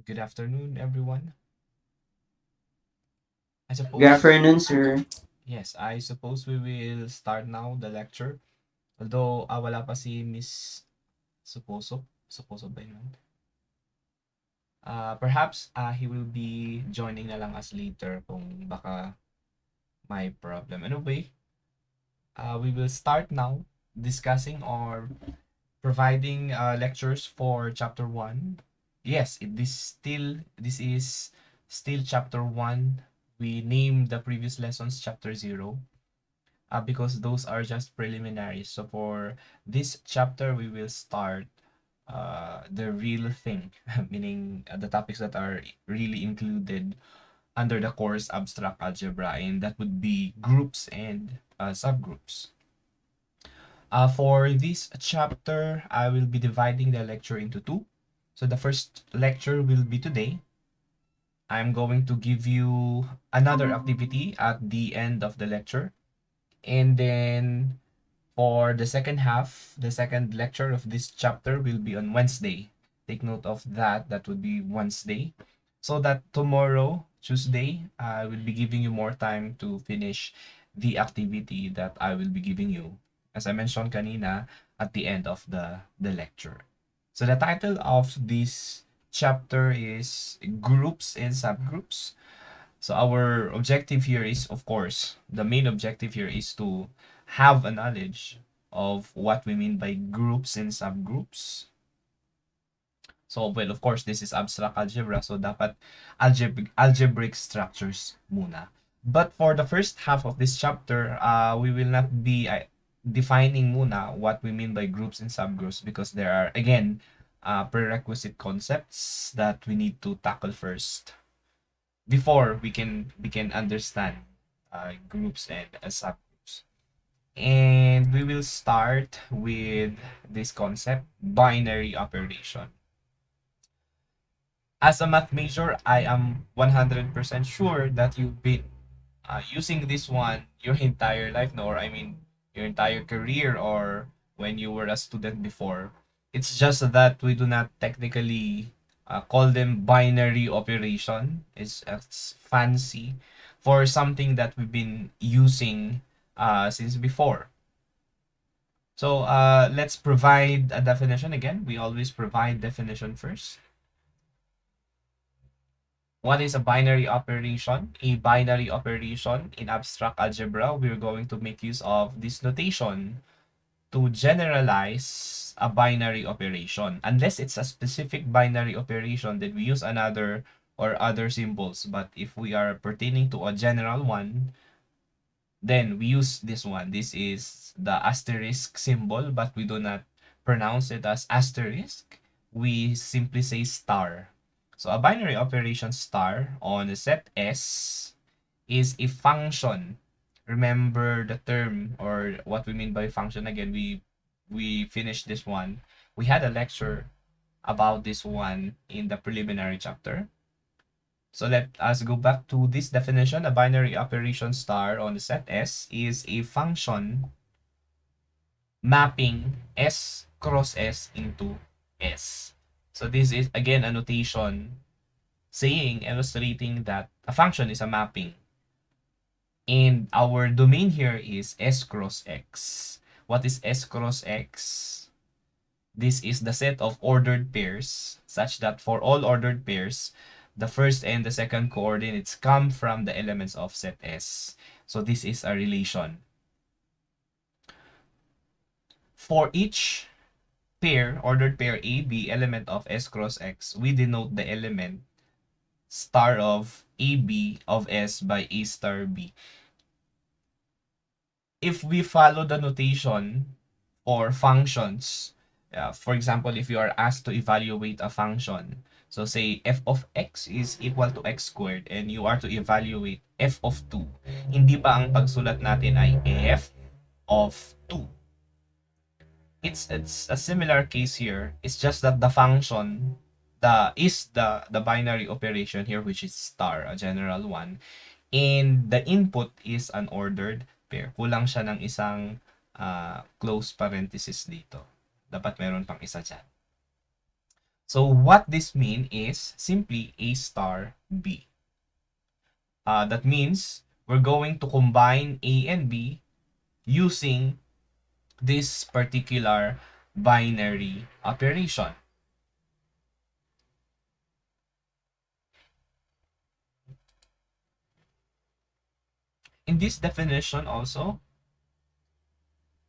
Good afternoon, everyone. I Good suppose, afternoon, sir. yes, I suppose we will start now the lecture. Although, wala pa si Miss Suposo. Suposo ba yun? Perhaps, he will be joining na lang us later kung baka may problem. Anyway, we will start now discussing or providing lectures for chapter 1. Yes, this is still chapter 1. We named the previous lessons chapter 0 because those are just preliminaries. So for this chapter, we will start the real thing, meaning the topics that are really included under the course abstract algebra, and that would be groups and subgroups. For this chapter, I will be dividing the lecture into two. So the first lecture will be today. I'm going to give you another activity at the end of the lecture. And then for the second half, the second lecture of this chapter will be on Wednesday. Take note of that. That would be Wednesday. So that tomorrow, Tuesday, I will be giving you more time to finish the activity that I will be giving you, as I mentioned kanina, at the end of the lecture. So the title of this chapter is Groups and Subgroups. So our objective here is, of course, the main objective here is to have a knowledge of what we mean by groups and subgroups. So, well, of course, this is abstract algebra, so dapat algebraic structures muna. But for the first half of this chapter, we will not be defining muna what we mean by groups and subgroups because there are, again, prerequisite concepts that we need to tackle first before we can understand groups and subgroups. And we will start with this concept, binary operation. As a math major, I am 100% sure that you've been using this one your entire life, no? Or I mean, your entire career or when you were a student before. It's just that we do not technically call them binary operation. It's fancy for something that we've been using since before. So let's provide a definition again. We always provide definition first. What is a binary operation? A binary operation in abstract algebra, we're going to make use of this notation to generalize a binary operation. Unless it's a specific binary operation, then we use another or other symbols. But if we are pertaining to a general one, then we use this one. This is the asterisk symbol, but we do not pronounce it as asterisk. We simply say star. So a binary operation star on a set S is a function. Remember the term or what we mean by function again. We finished this one. We had a lecture about this one in the preliminary chapter. So let us go back to this definition. A binary operation star on the set S is a function mapping S cross S into S. So this is again a notation saying, illustrating that a function is a mapping. And our domain here is S cross X. What is S cross X? This is the set of ordered pairs such that for all ordered pairs, the first and the second coordinates come from the elements of set S. So this is a relation. For each pair, ordered pair A, B, element of S cross X, we denote the element star of AB of S by A star B. If we follow the notation or functions, for example, if you are asked to evaluate a function, so say f of x is equal to x squared and you are to evaluate f of 2, hindi ba ang pagsulat natin ay f of 2? It's a similar case here. It's just that the function the binary operation here, which is star, a general one, and the input is an ordered pair. Kulang siya ng isang close parenthesis dito. Dapat meron pang isa dyan. So what this means is simply A star B. That means we're going to combine A and B using this particular binary operation. In this definition also,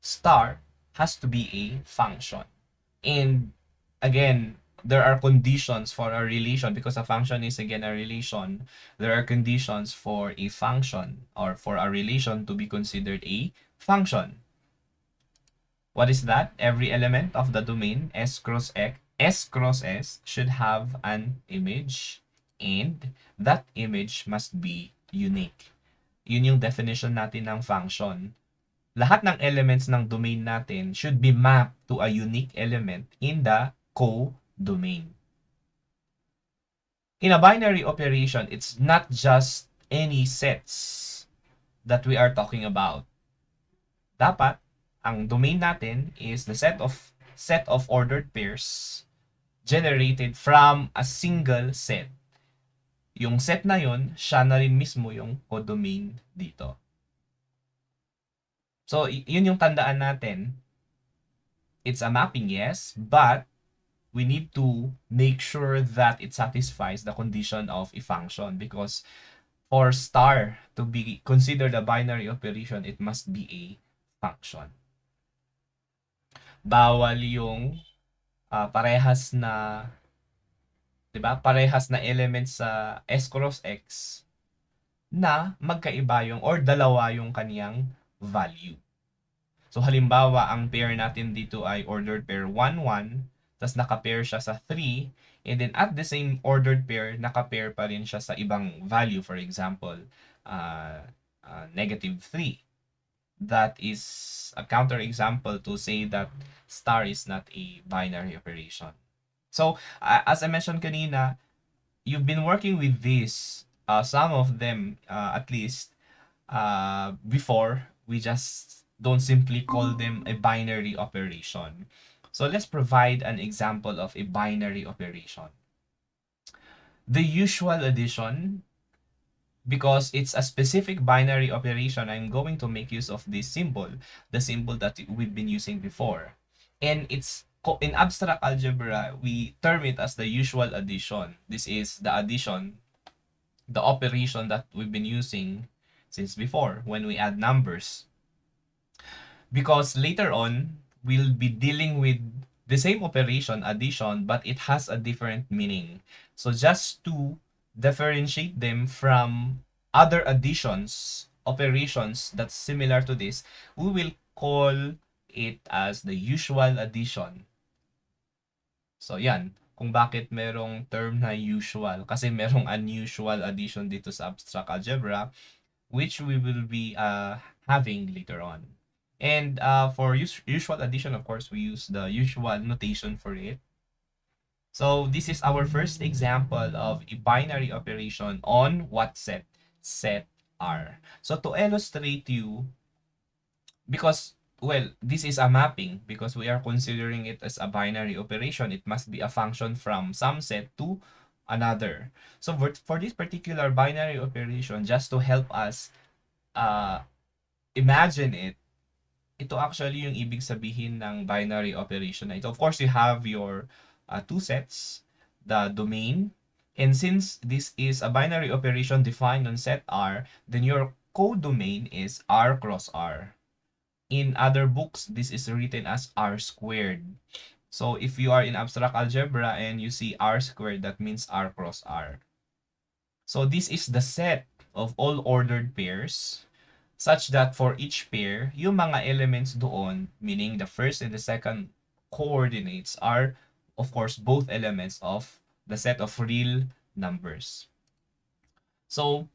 star has to be a function. And again, there are conditions for a relation because a function is again a relation. There are conditions for a function or for a relation to be considered a function. What is that? Every element of the domain S cross S should have an image, and that image must be unique. Yun yung definition natin ng function. Lahat ng elements ng domain natin should be mapped to a unique element in the co-domain. In a binary operation, it's not just any sets that we are talking about. Dapat, ang domain natin is the set of ordered pairs generated from a single set. Yung set na yun, siya na rin mismo yung codomain dito. So, yun yung tandaan natin. It's a mapping, yes, but we need to make sure that it satisfies the condition of a function because for star to be considered a binary operation, it must be a function. Bawal yung parehas na, 'di ba? Parehas na elements sa S cross X na magkaiba yung or dalawa yung kaniyang value. So halimbawa, ang pair natin dito ay ordered pair 1, 1, tas naka-pair siya sa 3, and then at the same ordered pair, naka-pair pa rin siya sa ibang value. For example, negative 3. That is a counterexample to say that star is not a binary operation. So, as I mentioned kanina, you've been working with this, some of them at least, before. We just don't simply call them a binary operation. So let's provide an example of a binary operation. The usual addition, because it's a specific binary operation, I'm going to make use of this symbol, the symbol that we've been using before. And it's in abstract algebra, we term it as the usual addition. This is the addition, the operation that we've been using since before when we add numbers. Because later on, we'll be dealing with the same operation, addition, but it has a different meaning. So just to differentiate them from other additions, operations that's similar to this, we will call it as the usual addition. So yan, kung bakit merong term na usual. Kasi merong unusual addition dito sa abstract algebra, which we will be having later on. And for usual addition, of course, we use the usual notation for it. So this is our first example of a binary operation on what set? Set R. So to illustrate you, because, well, this is a mapping, because we are considering it as a binary operation, it must be a function from some set to another. So for this particular binary operation, just to help us imagine it, ito actually yung ibig sabihin ng binary operation na ito. Of course, you have your two sets, the domain, and since this is a binary operation defined on set R, then your codomain is R cross R. In other books, this is written as R squared. So if you are in abstract algebra and you see R squared, that means R cross R. So this is the set of all ordered pairs such that for each pair, yung mga elements doon, meaning the first and the second coordinates, are, of course, both elements of the set of real numbers. So,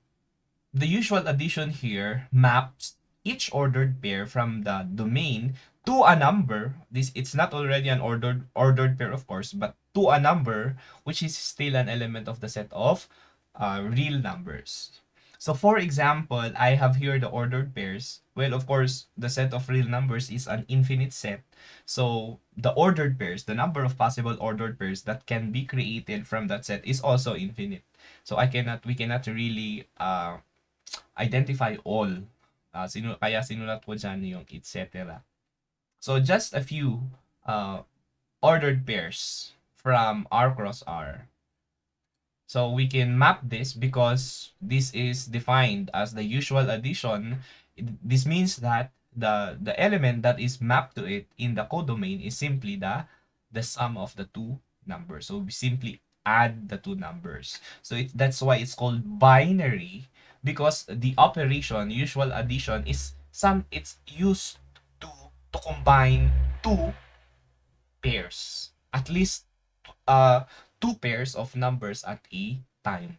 the usual addition here maps each ordered pair from the domain to a number. It's not already an ordered pair, of course, but to a number, which is still an element of the set of real numbers. So for example, I have here the ordered pairs. Well, of course, the set of real numbers is an infinite set. So the ordered pairs, the number of possible ordered pairs that can be created from that set is also infinite. So we cannot really identify all. Kaya sinulat ko dyan yung etc. So just a few uh, ordered pairs from R cross R. So we can map this because this is defined as the usual addition. This means that the element that is mapped to it in the codomain is simply the sum of the two numbers. So we simply add the two numbers. So that's why it's called binary, because the operation usual addition is it's used to combine two pairs, at least two pairs of numbers at a time.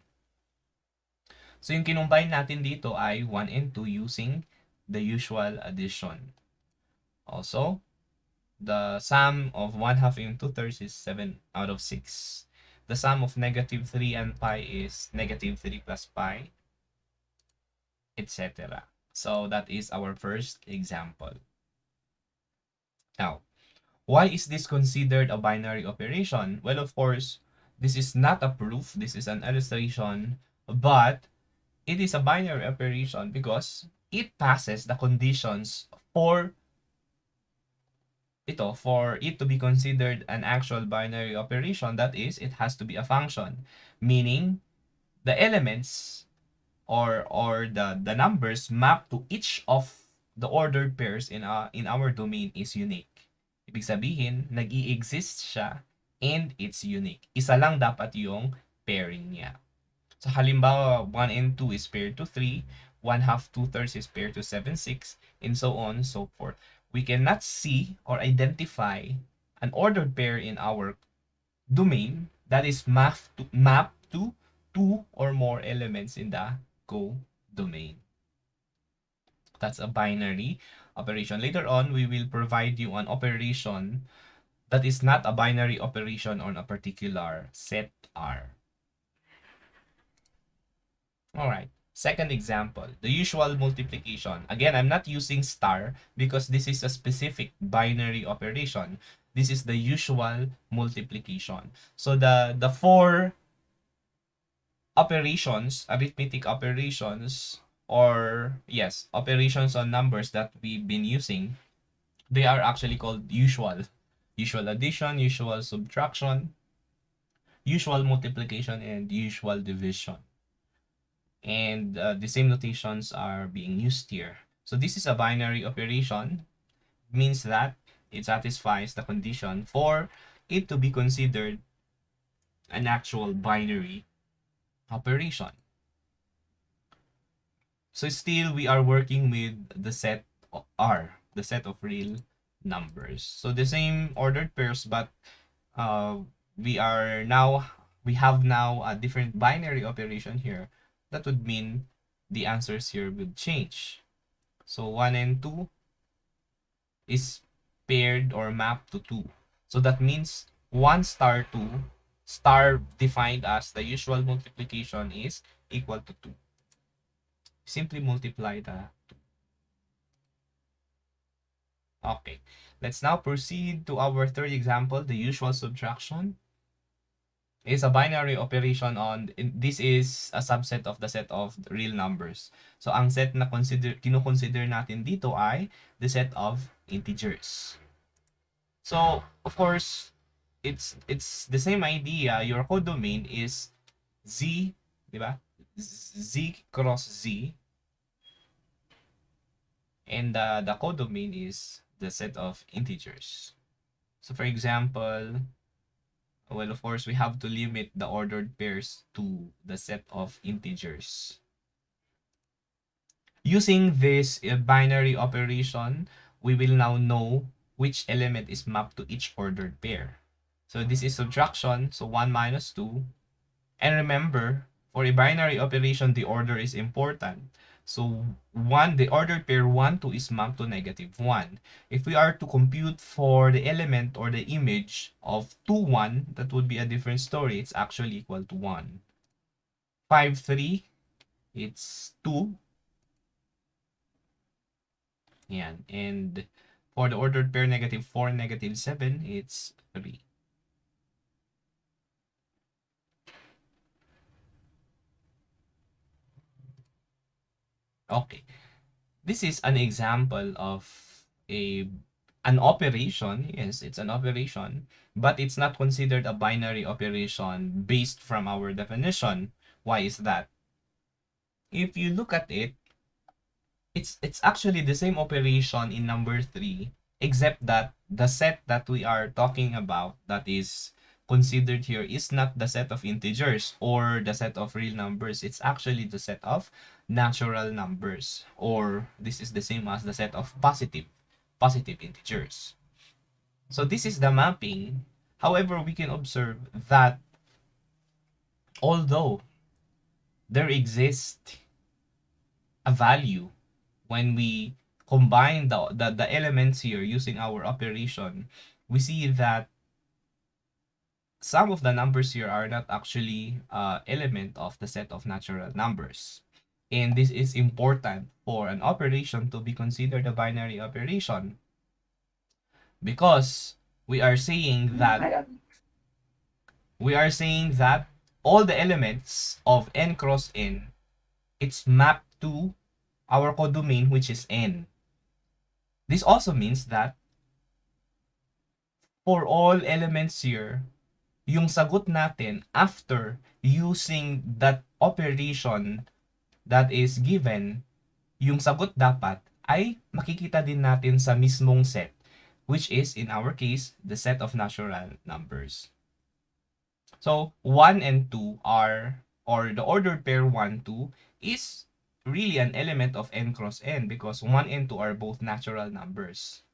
So yung kinumbine natin dito ay 1 and 2 using the usual addition. Also, the sum of 1/2 and 2/3 is 7 out of 6. The sum of negative 3 and pi is negative 3 plus pi, etc. So that is our first example. Now, why is this considered a binary operation? Well, of course, this is not a proof. This is an illustration, but it is a binary operation because it passes the conditions for it to be considered an actual binary operation. That is, it has to be a function, meaning the elements or the numbers mapped to each of the ordered pairs in our domain is unique. Ibig sabihin, nag-i-exist siya and it's unique. Isa lang dapat yung pairing niya. So halimbawa, 1 and 2 is paired to 3, 1/2, 2/3 is paired to 7, 6, and so on and so forth. We cannot see or identify an ordered pair in our domain that is mapped to two or more elements in the co-domain. That's a binary operation. Later on, we will provide you an operation that is not a binary operation on a particular set R. All right. Second example, the usual multiplication. Again, I'm not using star because this is a specific binary operation. This is the usual multiplication. So the four operations, arithmetic operations, or yes, operations on numbers that we've been using, they are actually called usual. Usual addition, usual subtraction, usual multiplication, and usual division. And the same notations are being used here. So this is a binary operation, means that it satisfies the condition for it to be considered an actual binary operation. So still we are working with the set R, the set of real numbers. So the same ordered pairs, but uh, we have now a different binary operation here. That would mean the answers here would change. So 1 and 2 is paired or mapped to 2. So that means 1 star 2 star defined as the usual multiplication is equal to 2. Simply multiply the 2. Okay, let's now proceed to our third example, the usual subtraction. Is a binary operation on, this is a subset of the set of real numbers. So ang set na kino-consider natin dito ay the set of integers. So of course, it's the same idea. Your codomain is z, di ba? Z cross z, and the codomain is the set of integers. So for example, well, of course, we have to limit the ordered pairs to the set of integers. Using this binary operation, we will now know which element is mapped to each ordered pair. So this is subtraction, so 1 minus 2. And remember, for a binary operation, the order is important. So the ordered pair 1, 2 is mapped to negative 1. If we are to compute for the element or the image of 2, 1, that would be a different story. It's actually equal to 1. 5, 3 it's 2. Yan. And for the ordered pair -4, -7, it's 3. Okay. This is an example of a an operation. Yes, it's an operation, but it's not considered a binary operation based from our definition. Why is that? If you look at it, it's actually the same operation in number 3, except that the set that we are talking about that is considered here is not the set of integers or the set of real numbers. It's actually the set of natural numbers, or this is the same as the set of positive integers. So this is the mapping. However, we can observe that although there exists a value when we combine the elements here using our operation, we see that some of the numbers here are not actually element of the set of natural numbers. And this is important for an operation to be considered a binary operation, because we are saying that all the elements of n cross n, it's mapped to our codomain, which is n. This also means that for all elements here, yung sagot natin after using that operation that is given, yung sagot dapat ay makikita din natin sa mismong set, which is in our case the set of natural numbers. So 1 and 2 are, or the ordered pair 1, 2 is really an element of n cross n because 1 and 2 are both natural numbers.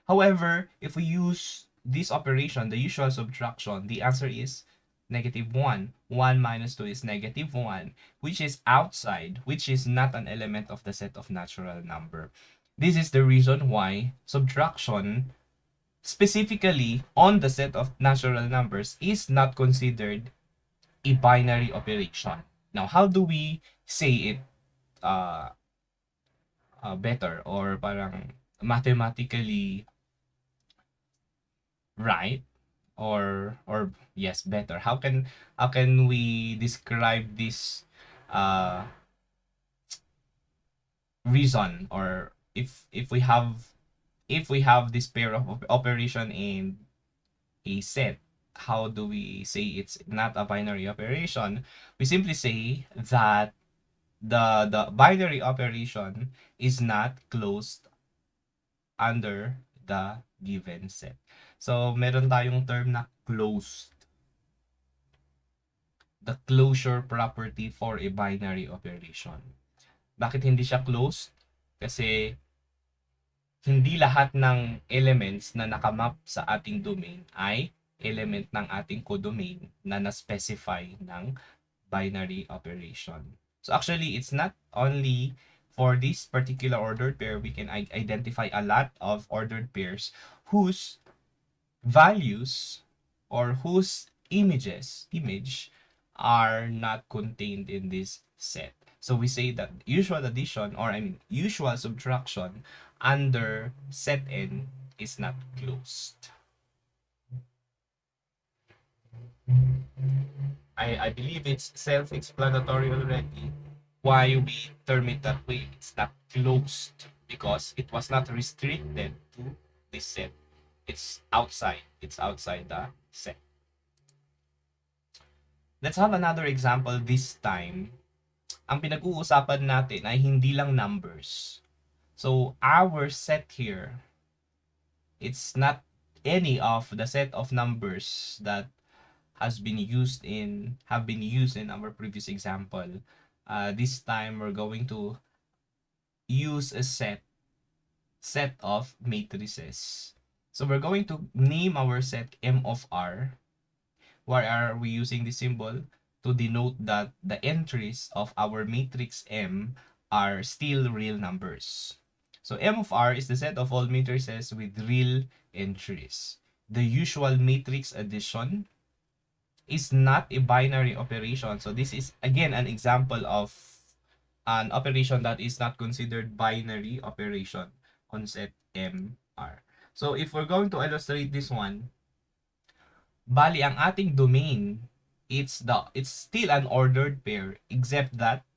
However, if we use this operation, the usual subtraction, the answer is -1. 1 minus 2 is -1, which is outside, which is not an element of the set of natural number. This is the reason why subtraction, specifically on the set of natural numbers, is not considered a binary operation. Now, how do we say it better, or parang mathematically right, or yes, better? How can we describe this uh reason, or if we have this pair of operation in a set, how do we say it's not a binary operation? We simply say that the binary operation is not closed under the given set. So meron tayong term na closed, the closure property for a binary operation. Bakit hindi siya closed? Kasi hindi lahat ng elements na nakamap sa ating domain ay element ng ating codomain na na-specify ng binary operation. So actually, it's not only for this particular ordered pair. We can identify a lot of ordered pairs whose values or whose image are not contained in this set. So we say that usual addition, or usual subtraction under set n is not closed. I believe it's self-explanatory already why we term it that way. It's not closed because it was not restricted to this set. It's outside the set. Let's have another example this time. Ang pinag-uusapan natin ay hindi lang numbers. So our set here, it's not any of the set of numbers that have been used in our previous example. This time we're going to use a set of matrices. So we're going to name our set M of R. Why are we using this symbol? To denote that the entries of our matrix M are still real numbers. So M of R is the set of all matrices with real entries. The usual matrix addition is not a binary operation. So this is again an example of an operation that is not considered binary operation on set MR. So if we're going to illustrate this one, bali ang ating domain, it's still an ordered pair except that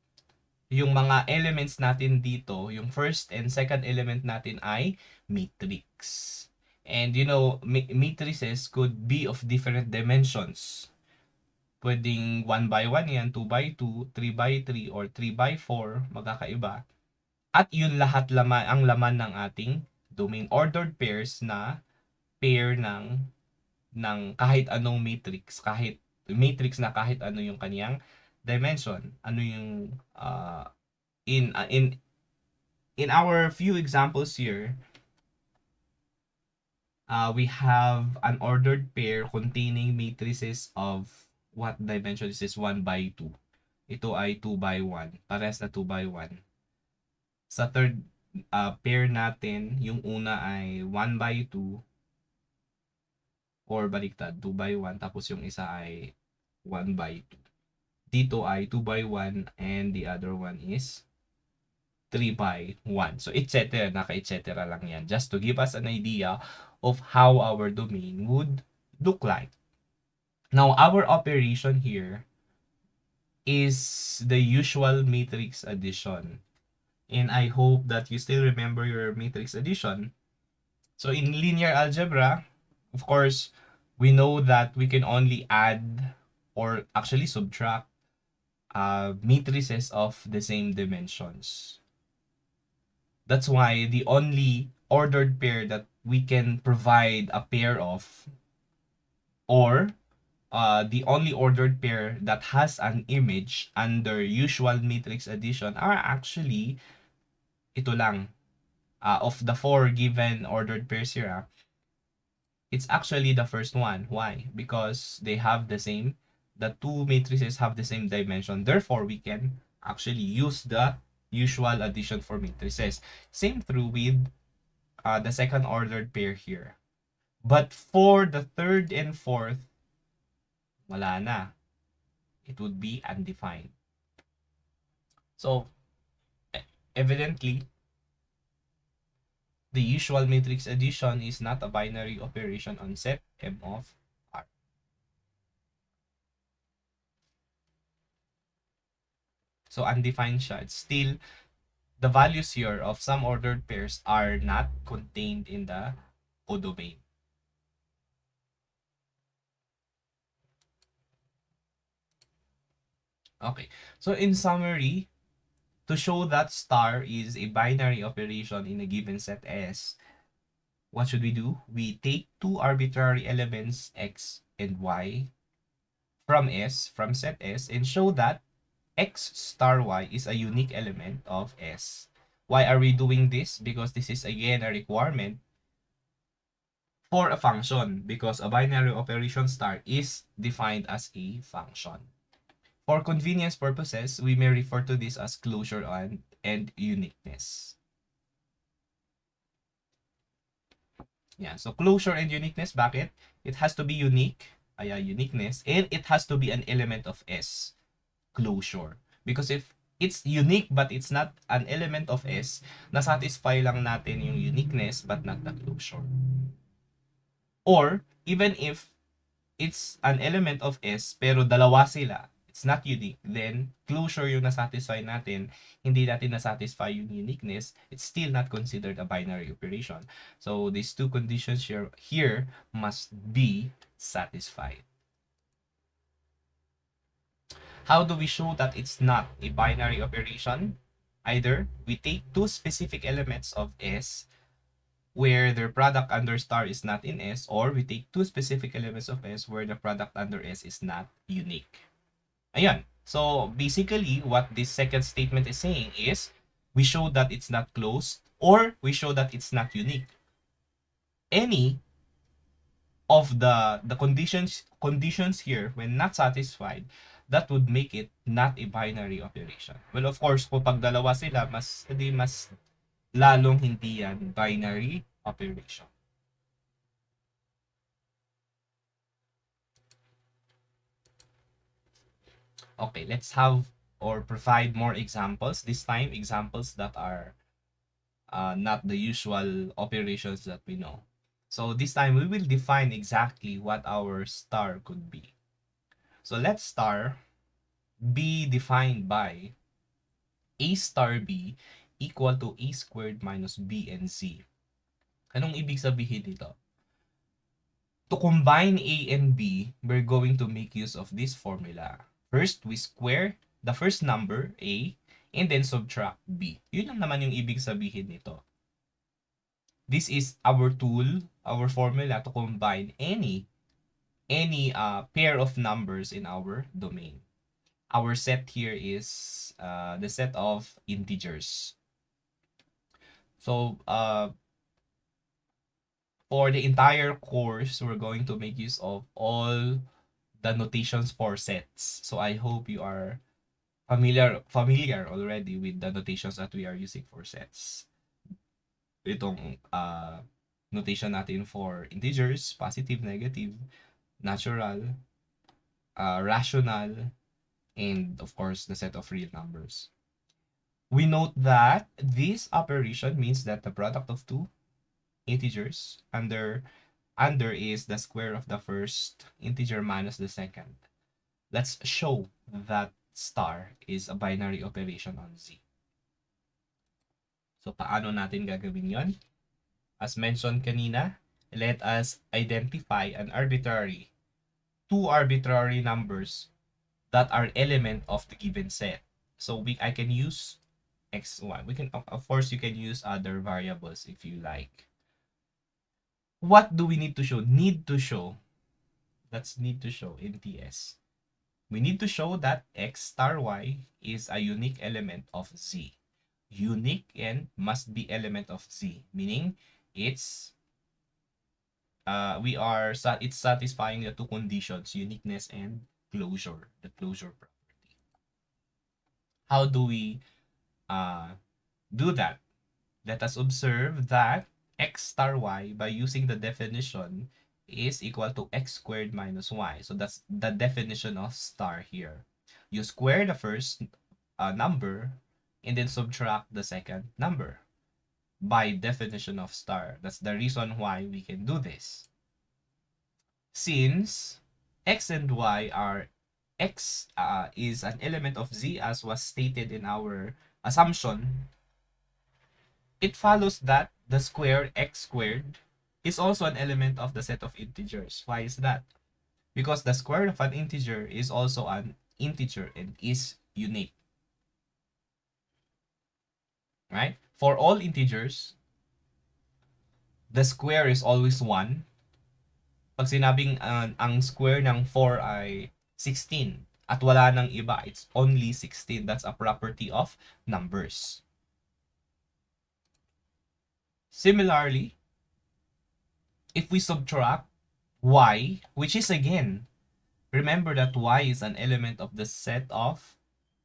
yung mga elements natin dito, yung first and second element natin ay matrix. And you know, matrices could be of different dimensions. Pwedeng 1 by 1 yan, 2 by 2, 3 by 3, or 3 by 4, magkakaiba. At yun lahat ang laman ng ating domain ordered pairs na pair ng kahit anong matrix na kahit ano yung kaniyang dimension, ano yung in our few examples here, we have an ordered pair containing matrices of what dimension is this? 1 by 2. Ito ay 2 by 1. Parehas na 2 by 1. Sa third pair natin, yung una ay 1 by 2 or baliktad, 2 by 1. Tapos yung isa ay 1 by 2. Dito ay 2 by 1 and the other one is 3 by 1. So, etc. Naka-etc. lang yan. Just to give us an idea of how our domain would look like. Now, our operation here is the usual matrix addition. And I hope that you still remember your matrix addition. So, in linear algebra, of course, we know that we can only add or actually subtract matrices of the same dimensions. That's why the only ordered pair that we can provide a pair of, or the only ordered pair that has an image under usual matrix addition are actually ito lang. Of the 4 given ordered pairs here, it's actually the first one. Why? Because the two matrices have the same dimension. Therefore, we can actually use the usual addition for matrices. Same through with the second ordered pair here. But for the third and fourth, wala na. It would be undefined. So, evidently, the usual matrix addition is not a binary operation on set M of R. So, undefined siya. It's still, the values here of some ordered pairs are not contained in the codomain. Okay, so in summary, to show that star is a binary operation in a given set S, what should we do? We take two arbitrary elements X and Y from set S, and show that X star Y is a unique element of S. Why are we doing this? Because this is again a requirement for a function, because a binary operation star is defined as a function. For convenience purposes, we may refer to this as closure and uniqueness. Yeah, so closure and uniqueness, bakit? It has to be unique, uniqueness, and it has to be an element of S, closure. Because if it's unique but it's not an element of S, nasatisfy lang natin yung uniqueness but not the closure. Or, even if it's an element of S pero dalawa sila, it's not unique, then closure yung nasatisfy natin, hindi natin nasatisfy yung uniqueness, it's still not considered a binary operation. So these two conditions here must be satisfied. How do we show that it's not a binary operation? Either we take two specific elements of S where their product under star is not in S, or we take two specific elements of S where the product under S is not unique. Ayan. So, basically, what this second statement is saying is, we show that it's not closed, or we show that it's not unique. Any of the conditions here, when not satisfied, that would make it not a binary operation. Well, of course, kung pag dalawa sila, mas lalong hindi yan binary operation. Okay, let's have or provide more examples. This time, examples that are not the usual operations that we know. So this time, we will define exactly what our star could be. So let star be defined by a star b equal to a squared minus b and c. Anong ibig sabihin nito? To combine A and B, we're going to make use of this formula. First, we square the first number, A, and then subtract B. Yun lang naman yung ibig sabihin nito. This is our tool, our formula to combine any pair of numbers in our domain. Our set here is the set of integers. So, for the entire course, we're going to make use of all the notations for sets. So I hope you are familiar already with the notations that we are using for sets. Itong notation natin for integers, positive, negative, natural, rational, and of course the set of real numbers. We note that this operation means that the product of two integers under is the square of the first integer minus the second. Let's show that star is a binary operation on Z. So, paano natin gagawin yon? As mentioned kanina, let us identify two arbitrary numbers that are element of the given set. So, I can use x1. We can, of course, you can use other variables if you like. What do we need to show? Need to show. That's need to show in TS. We need to show that x star y is a unique element of Z. Unique and must be element of Z, meaning it's it's satisfying the two conditions, uniqueness and closure, the closure property. How do we do that? Let us observe that x star y, by using the definition, is equal to x squared minus y. So that's the definition of star here. You square the first number and then subtract the second number by definition of star. That's the reason why we can do this. Since x and y are x is an element of Z as was stated in our assumption, it follows that the square x squared is also an element of the set of integers. Why is that? Because the square of an integer is also an integer and is unique. Right? For all integers, the square is always 1. Pag sinabing ang square ng 4 ay 16 at wala nang iba, it's only 16. That's a property of numbers. Similarly, if we subtract y, which is again, remember that y is an element of the set of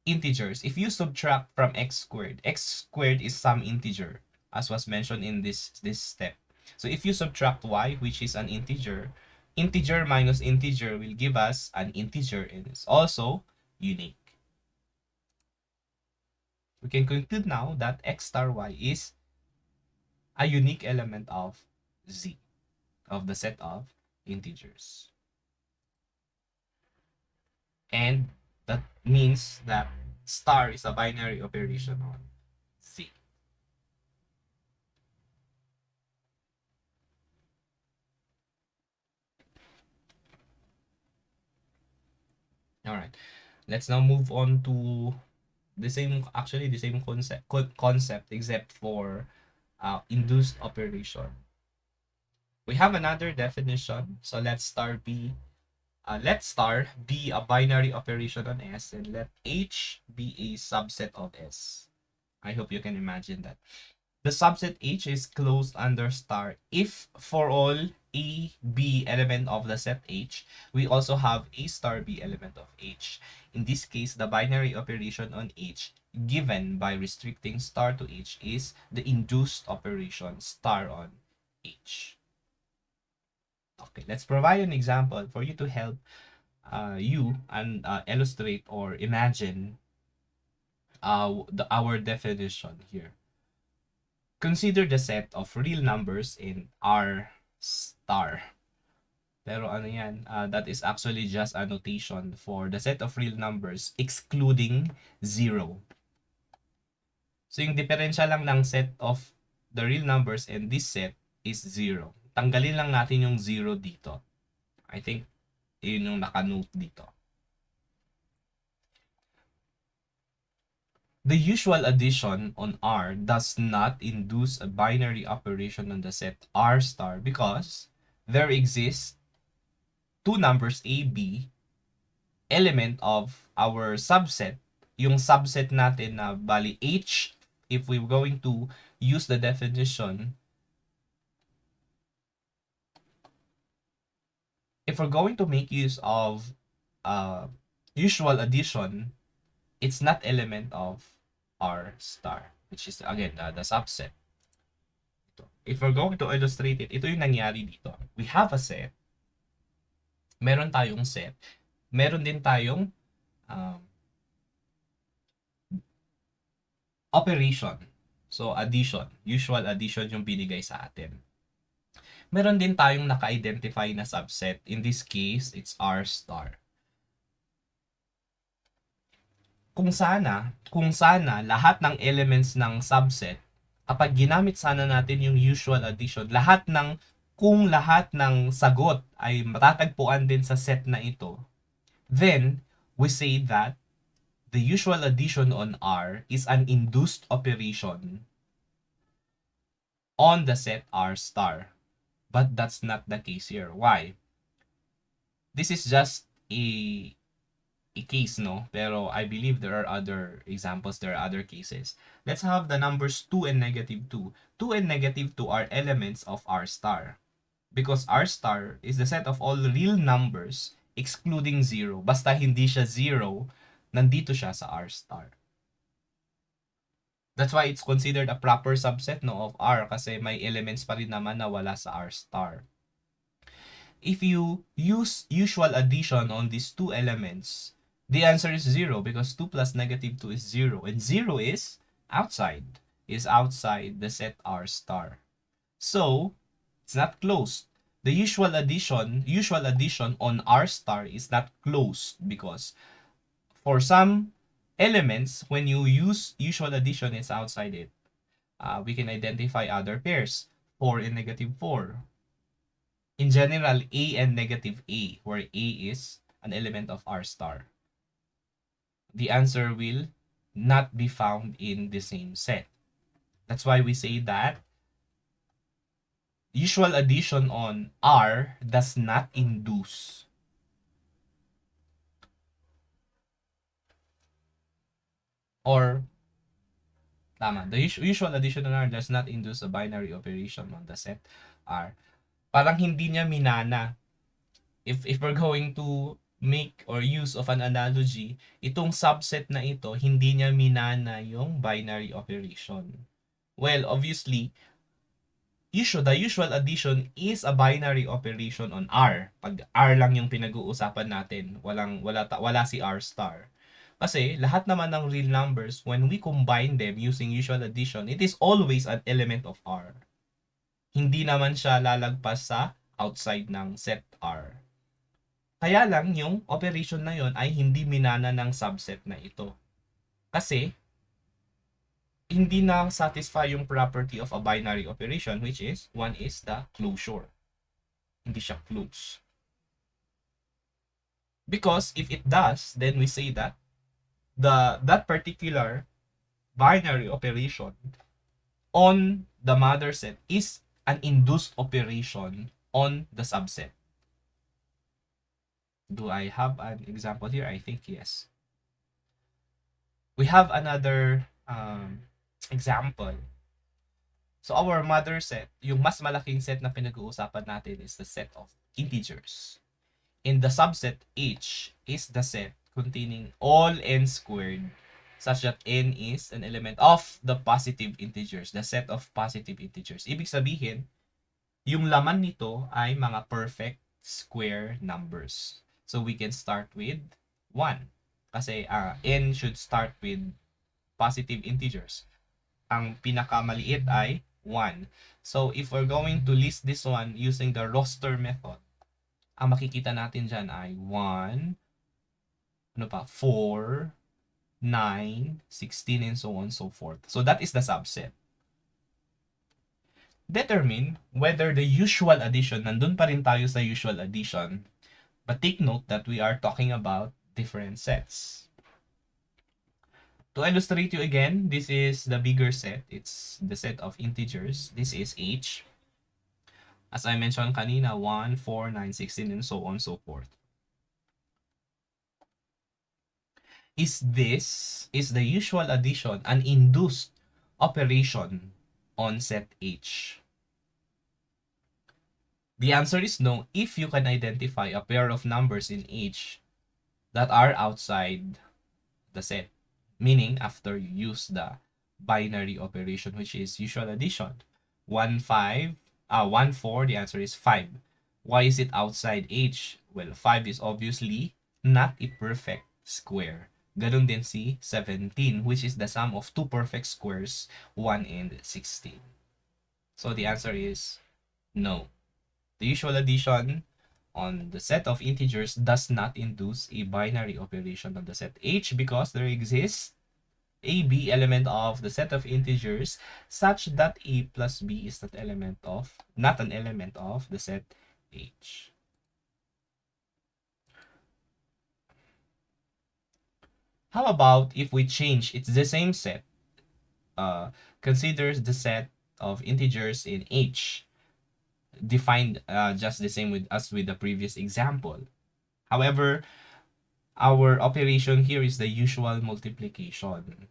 integers. If you subtract from x squared is some integer, as was mentioned in this step. So if you subtract y, which is an integer, integer minus integer will give us an integer and it's also unique. We can conclude now that x star y is a unique element of Z, of the set of integers. And that means that star is a binary operation on Z. All right, let's now move on to the same concept except for induced operation. We have another definition. So let star be a binary operation on S, and let H be a subset of S. I hope you can imagine that. The subset H is closed under star if for all A, B element of the set H, we also have A star B element of H. In this case, the binary operation on H given by restricting star to H is the induced operation star on H. Okay, let's provide an example for you to help you and illustrate or imagine our definition here. Consider the set of real numbers in R star. Pero ano yan, that is actually just a notation for the set of real numbers excluding 0. So yung differential lang ng set of the real numbers and this set is 0. Tanggalin lang natin yung 0 dito. I think yun yung naka-note dito. The usual addition on R does not induce a binary operation on the set R star because there exists two numbers A, B, element of our subset. Yung subset natin na bali H, if we're going to use the definition, if we're going to make use of usual addition, it's not element of R star, which is again the subset. If we're going to illustrate it, ito yung nangyari dito. We have a set. Meron tayong set. Meron din tayong operation. So, addition. Usual addition yung binigay sa atin. Meron din tayong naka-identify na subset. In this case, it's R star. Kung sana lahat ng elements ng subset, kapag ginamit sana natin yung usual addition, kung lahat ng sagot ay matatagpuan din sa set na ito, then we say that the usual addition on R is an induced operation on the set R star. But that's not the case here. Why? This is just a case, no? Pero I believe there are other examples, there are other cases. Let's have the numbers 2 and negative 2. 2 and negative 2 are elements of R star. Because R star is the set of all real numbers excluding 0. Basta hindi siya 0, nandito siya sa R star. That's why it's considered a proper subset, no, of R kasi may elements pa rin naman na wala sa R star. If you use usual addition on these two elements, the answer is 0 because 2 plus negative 2 is 0. And 0 is outside the set R star. So, it's not closed. The usual addition on R star is not closed because for some elements, when you use usual addition, it's outside it. We can identify other pairs, 4 and negative 4. In general, A and negative A, where A is an element of R star. The answer will not be found in the same set. That's why we say that usual addition on R does not induce the usual addition on R does not induce a binary operation on the set R. Parang hindi niya minana. If we're going to make or use of an analogy, itong subset na ito, hindi niya minana yung binary operation. Well, obviously, the usual addition is a binary operation on R. Pag R lang yung pinag-uusapan natin, wala si R star. Kasi lahat naman ng real numbers, when we combine them using usual addition, it is always an element of R. Hindi naman siya lalagpas sa outside ng set R. Kaya lang yung operation na yon ay hindi minana ng subset na ito. Kasi hindi na satisfy yung property of a binary operation, which is one is the closure. Hindi siya close. Because if it does, then we say that that particular binary operation on the mother set is an induced operation on the subset. Do I have an example here? I think yes. We have another example. So our mother set, yung mas malaking set na pinag-uusapan natin is the set of integers. In the subset H is the set containing all n squared such that n is an element of the positive integers, the set of positive integers. Ibig sabihin, yung laman nito ay mga perfect square numbers. So we can start with 1. Kasi n should start with positive integers. Ang pinakamaliit ay 1. So, if we're going to list this one using the roster method, ang makikita natin dyan ay 1, 4, 9, 16, and so on and so forth. So, that is the subset. Determine whether the usual addition, nandun pa rin tayo sa usual addition, but take note that we are talking about different sets. To illustrate you again, this is the bigger set. It's the set of integers. This is H. As I mentioned kanina, 1, 4, 9, 16, and so on and so forth. Is the usual addition an induced operation on set H? The answer is no if you can identify a pair of numbers in H that are outside the set. Meaning, after you use the binary operation, which is usual addition. 1, 4, the answer is 5. Why is it outside H? Well, 5 is obviously not a perfect square. Ganun din si 17, which is the sum of two perfect squares, 1 and 16. So the answer is no. The usual addition on the set of integers does not induce a binary operation on the set H because there exists a b element of the set of integers such that a plus b is not an element of the set H. How about if we change, it's the same set, considers the set of integers in H, defined just the same as with the previous example. However, our operation here is the usual multiplication.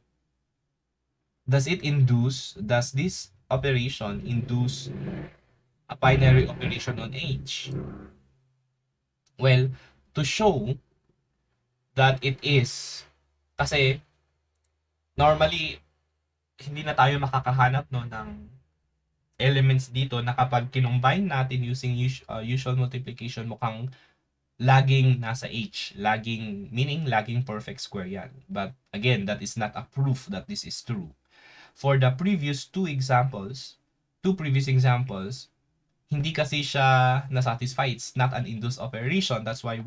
Does this operation induce a binary operation on H? Well, to show that it is, kasi normally hindi na tayo makakahanap no ng elements dito na kapag kinumbine natin using usual multiplication, mukhang laging nasa H, meaning laging perfect square yan. But again, that is not a proof that this is true. For the previous two previous examples, hindi kasi siya na-satisfy. It's not an induced operation. That's why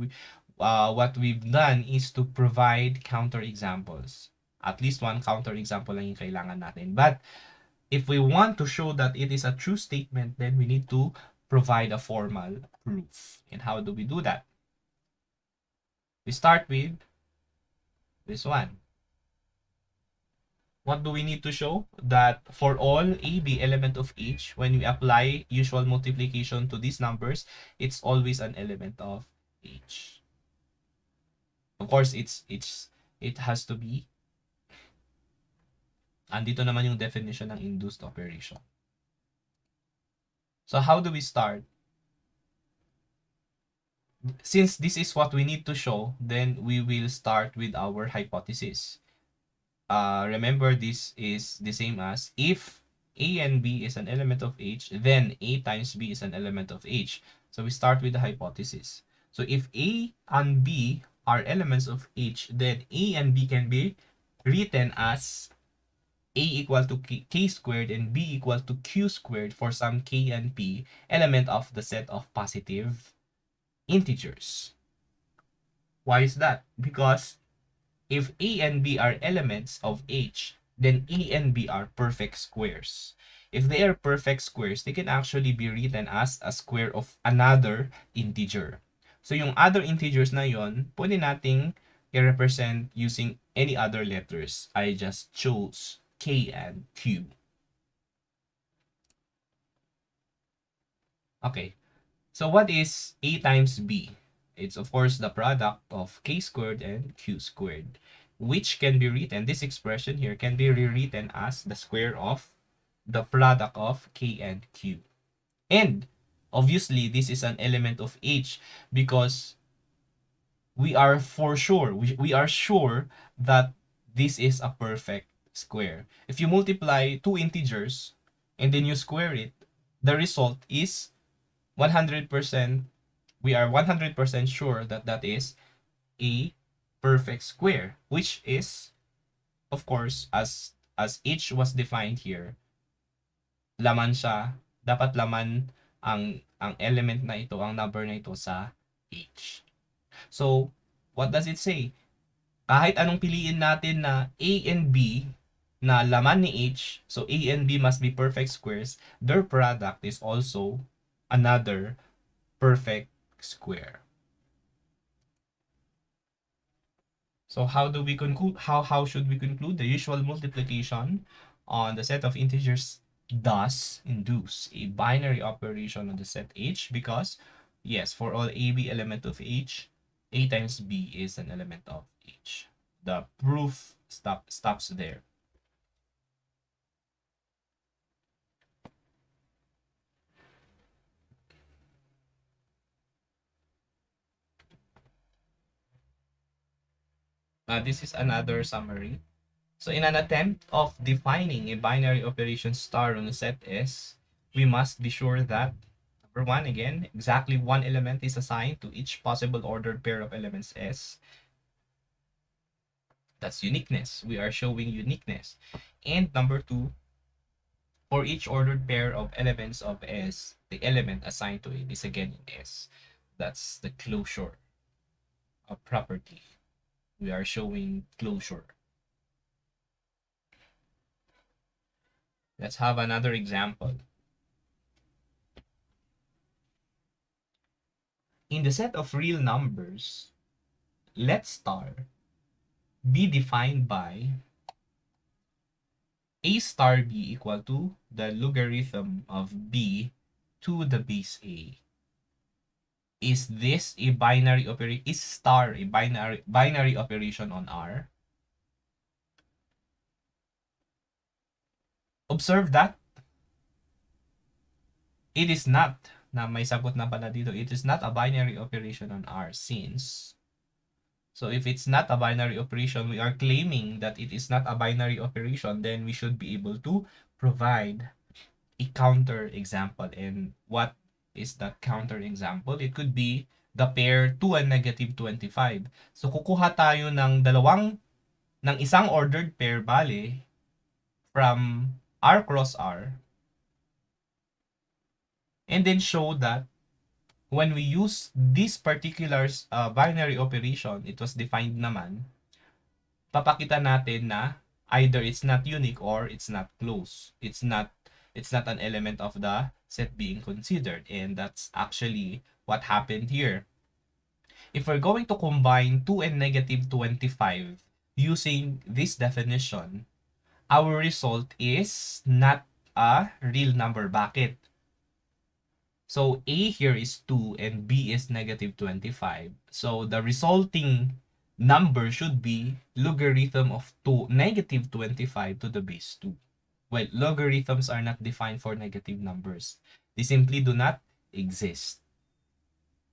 what we've done is to provide counter examples. At least one counter example lang yung kailangan natin. But if we want to show that it is a true statement, then we need to provide a formal proof. And how do we do that? We start with this one. What do we need to show? That for all a, b element of H, when we apply usual multiplication to these numbers, it's always an element of H. Of course, it has to be. Andito naman yung definition ng induced operation. So how do we start? Since this is what we need to show, then we will start with our hypothesis. Remember, this is the same as if A and B is an element of H, then A times B is an element of H. So we start with the hypothesis. So if A and B are elements of H, then A and B can be written as A equal to K squared and B equal to Q squared for some K and P element of the set of positive integers. Why is that? Because if A and B are elements of H, then A and B are perfect squares. If they are perfect squares, they can actually be written as a square of another integer. So yung other integers na yon, pwede nating i-represent using any other letters. I just chose K and Q. Okay, so what is A times B? It's of course the product of K squared and Q squared, which can be written, this expression here can be rewritten as the square of the product of K and Q. And obviously, this is an element of H because we are sure that this is a perfect square. If you multiply two integers and then you square it, the result is 100%, we are 100% sure that that is a perfect square, which is of course, as H was defined here, laman siya, dapat laman ang element na ito, ang number na ito sa H. So, what does it say? Kahit anong piliin natin na A and B na laman ni H, so A and B must be perfect squares, their product is also another perfect square. So how do we conclude? How should we conclude? The usual multiplication on the set of integers does induce a binary operation on the set H because, yes, for all AB element of H, A times B is an element of H. The proof stops there. This is another summary. So in an attempt of defining a binary operation star on a set S, we must be sure that, number one, again, exactly one element is assigned to each possible ordered pair of elements S. That's uniqueness. We are showing uniqueness. And number two, for each ordered pair of elements of S, the element assigned to it is again in S. That's the closure of property. We are showing closure. Let's have another example. In the set of real numbers, let star be defined by a star b equal to the logarithm of b to the base a. Is this a binary operation? Is star a binary operation on R? Observe that it is not, na may sagot na pala dito, it is not a binary operation on R since, so if it's not a binary operation, we are claiming that it is not a binary operation, then we should be able to provide a counter example. And what is that counter example? It could be the pair 2 and negative 25. So kukuha tayo ng isang ordered pair, bale, from R cross R, and then show that when we use this particular binary operation, it was defined naman, papakita natin na either it's not unique or it's not close. It's not an element of the set being considered, and that's actually what happened here. If we're going to combine 2 and negative 25 using this definition, our result is not a real number. Bakit? So A here is 2 and B is negative 25. So the resulting number should be logarithm of negative 25 to the base 2. Well, logarithms are not defined for negative numbers. They simply do not exist.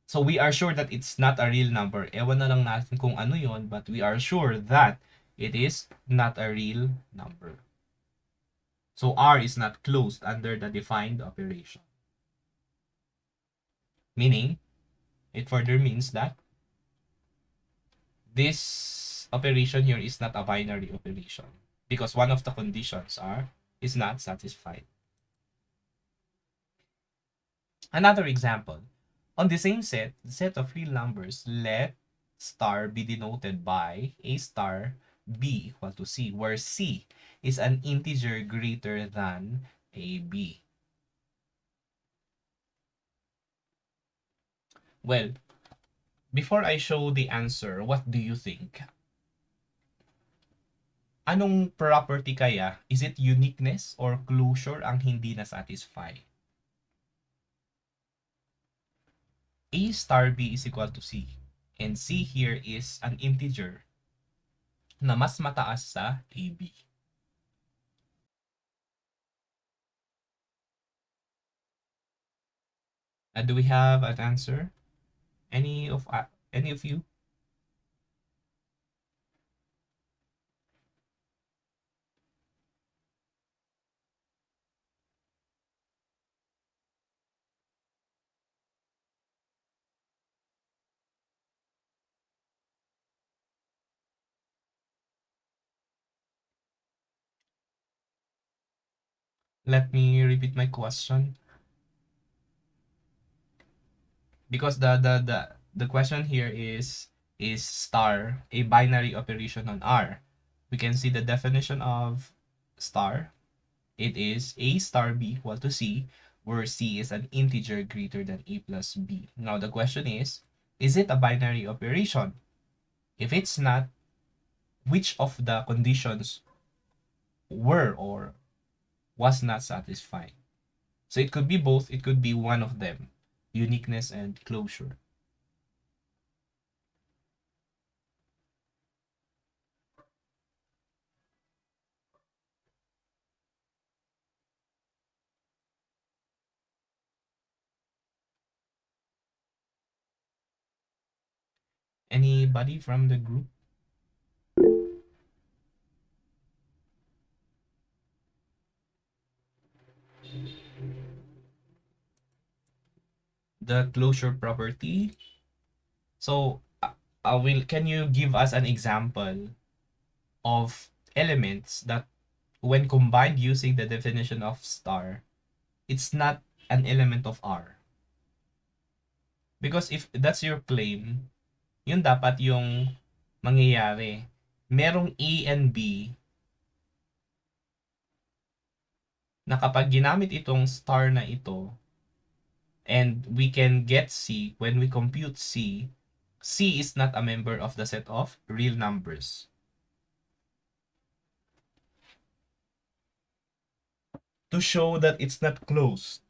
So we are sure that it's not a real number. Ewan na lang natin kung ano yon, but we are sure that it is not a real number. So R is not closed under the defined operation. Meaning, it further means that this operation here is not a binary operation because one of the conditions is not satisfied. Another example. On the same set, the set of real numbers, let star be denoted by a star b equal to c, where c is an integer greater than a b. Well, before I show the answer, what do you think? Anong property kaya? Is it uniqueness or closure ang hindi na-satisfy? A star b is equal to c. And c here is an integer na mas mataas sa ab. Do we have an answer? Any of you? Let me repeat my question. Because the question here is star a binary operation on R? We can see the definition of star. It is A star B equal to C, where C is an integer greater than A plus B. Now the question is it a binary operation? If it's not, which of the conditions were or was not satisfied? So it could be both, it could be one of them, uniqueness and closure. Anybody from the group? The closure property. So, can you give us an example of elements that, when combined using the definition of star, it's not an element of R? Because if that's your claim, yun dapat yung mangyayari. Merong A and B na kapag ginamit itong star na ito, and we can get C when we compute C, C is not a member of the set of real numbers. To show that it's not closed.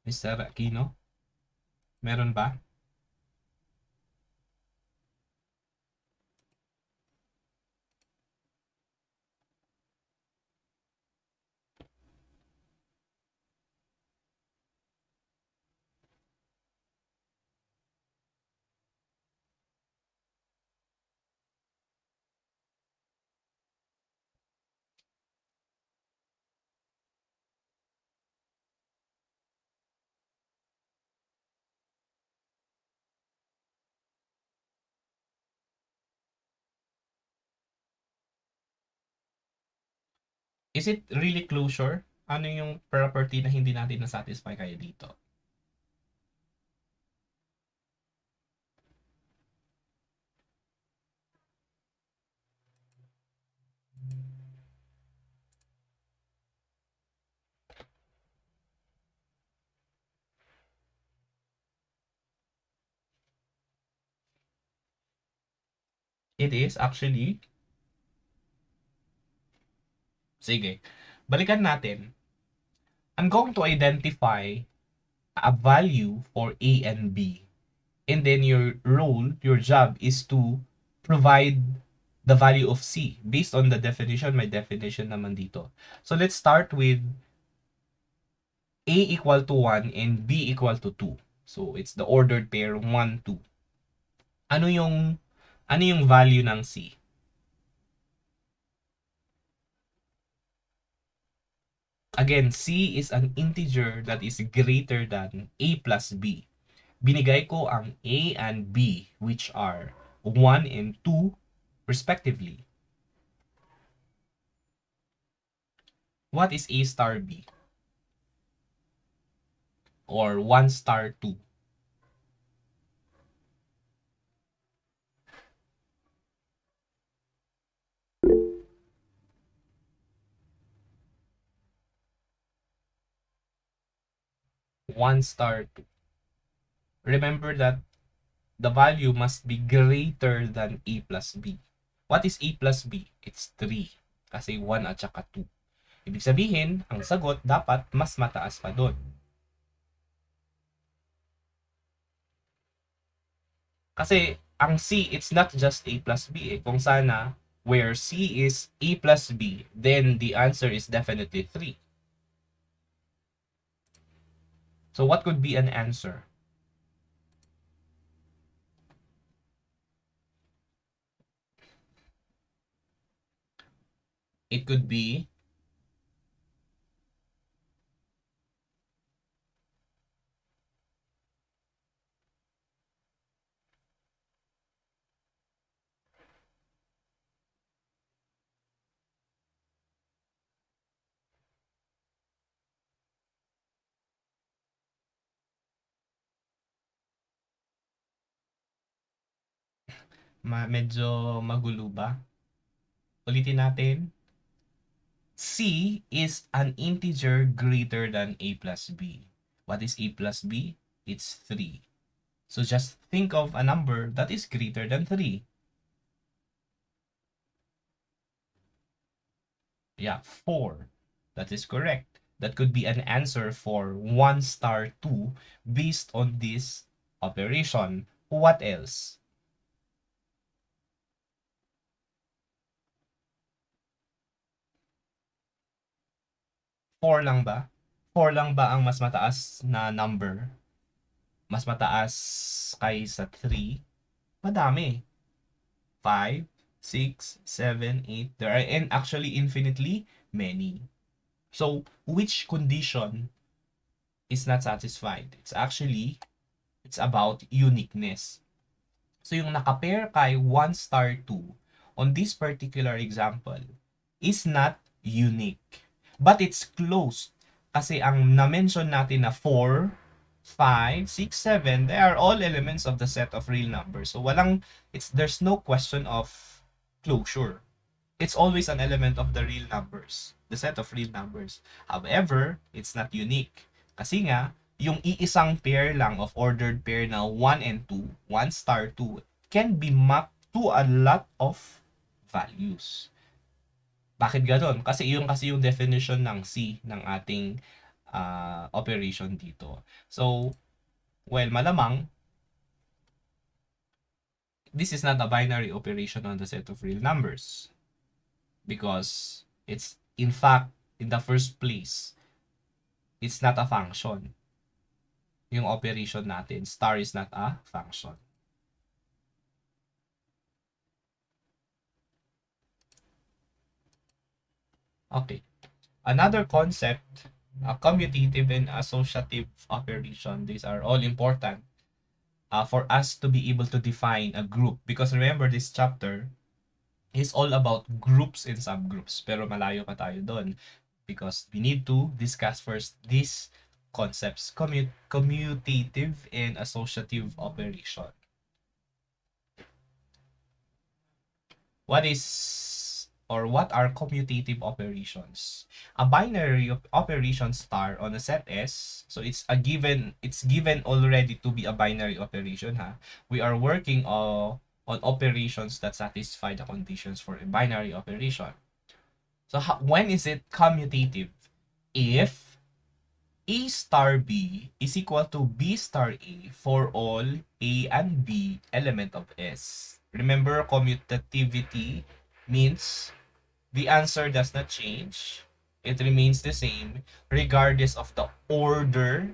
Mr. Aquino, meron ba? Is it really closure? Ano yung property na hindi natin na-satisfy kaya dito? It is actually, sige, balikan natin. I'm going to identify a value for A and B. And then your job is to provide the value of C based on the definition. May definition naman dito. So let's start with A equal to 1 and B equal to 2. So it's the ordered pair 1, 2. Ano yung ano yung value ng C? Again, C is an integer that is greater than A plus B. Binigay ko ang A and B, which are 1 and 2 respectively. What is A star B? Or 1 star 2? 1 star 2. Remember that the value must be greater than A plus B. What is A plus B? It's 3. Kasi 1 at saka 2. Ibig sabihin, ang sagot dapat mas mataas pa doon. Kasi ang C, it's not just A plus B. Kung sana, where C is A plus B, then the answer is definitely 3. So what could be an answer? It could be medyo magulo ba? Ulitin natin. C is an integer greater than a plus b. What is a plus b? It's 3. So just think of a number that is greater than 3. Yeah, 4. That is correct. That could be an answer for 1 star 2 based on this operation. What else? 4 lang ba? 4 lang ba ang mas mataas na number? Mas mataas kaysa 3? Madami. 5, 6, 7, 8. There are actually infinitely many. So, which condition is not satisfied? It's about uniqueness. So, yung nakapair kay 1 star 2 on this particular example is not unique. But it's close. Kasi ang na-mention natin na 4, 5, 6, 7, they are all elements of the set of real numbers. So there's no question of closure. It's always an element of the real numbers, the set of real numbers. However, it's not unique. Kasi nga, yung iisang pair lang of ordered pair na 1 and 2, 1 star 2, can be mapped to a lot of values. Bakit gano'n? Kasi yung definition ng C ng ating operation dito. So, well, malamang, this is not a binary operation on the set of real numbers. Because it's, in fact, in the first place, it's not a function. Yung operation natin, star is not a function. Okay. Another concept, a commutative and associative operation. These are all important for us to be able to define a group. Because remember, this chapter is all about groups and subgroups. Pero malayo pa tayo doon. Because we need to discuss first these concepts, commutative and associative operation. What are commutative operations? A binary operation star on a set S, so it's given already to be a binary operation, ha. We are working on operations that satisfy the conditions for a binary operation. So when is it commutative? If A star B is equal to B star A for all A and B element of S. Remember, commutativity means the answer does not change. It remains the same regardless of the order,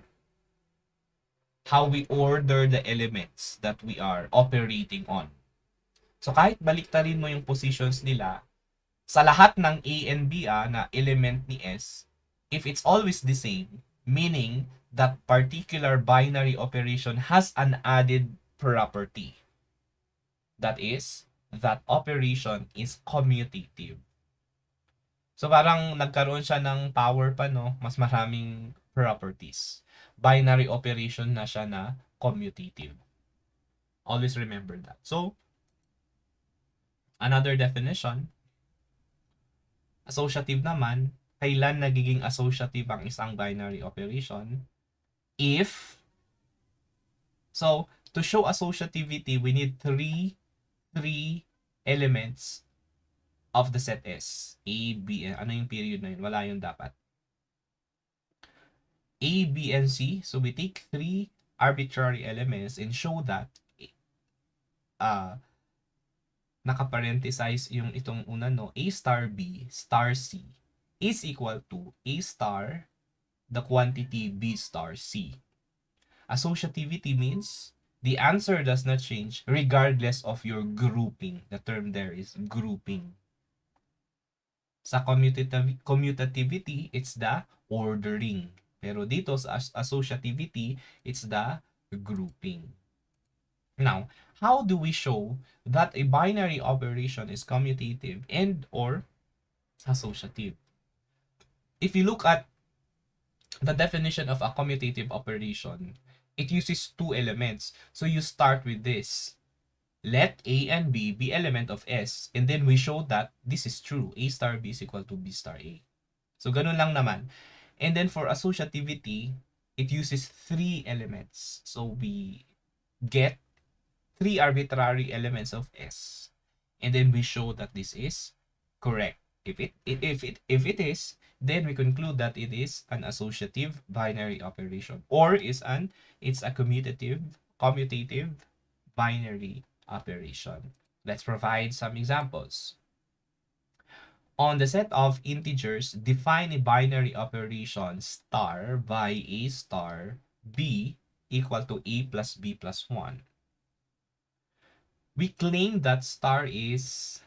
how we order the elements that we are operating on. So kahit baliktarin mo yung positions nila, sa lahat ng A and B na element ni S, if it's always the same, meaning that particular binary operation has an added property. That is, that operation is commutative. So parang nagkaroon siya ng power pa, no? Mas maraming properties. Binary operation na siya na commutative. Always remember that. So, another definition, associative naman, kailan nagiging associative ang isang binary operation? If, so, to show associativity, we need three elements of the set S. A, B, ano yung period na yun? Wala yun dapat. A, B, and C. So, we take 3 arbitrary elements and show that nakaparentesize yung itong una, no? A star B star C is equal to A star the quantity B star C. Associativity means the answer does not change regardless of your grouping. The term there is grouping. Sa commutativity, it's the ordering. Pero dito sa associativity, it's the grouping. Now, how do we show that a binary operation is commutative and or associative? If you look at the definition of a commutative operation, it uses 2 elements. So you start with this. let A and B be element of S, and then we show that this is true. A star B is equal to B star A. So, ganun lang naman. And then for associativity, it uses 3 elements. So, we get 3 arbitrary elements of S. And then we show that this is correct. If it is, then we conclude that it is an associative binary operation, or it's a commutative binary operation. Let's provide some examples. On the set of integers, define a binary operation star by A star B equal to A plus B plus 1. We claim that star is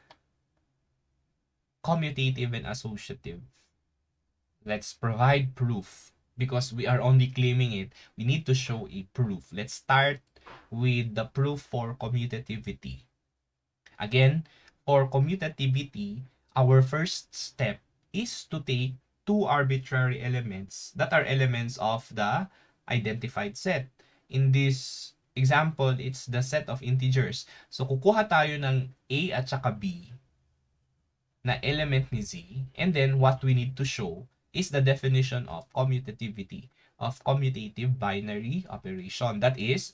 commutative and associative. Let's provide proof. Because we are only claiming it, we need to show a proof. Let's start with the proof for commutativity. Again, for commutativity, our first step is to take two arbitrary elements that are elements of the identified set. In this example, it's the set of integers. So, kukuha tayo ng A at saka B na element ni Z, and then what we need to show is the definition of commutativity, of commutative binary operation. That is,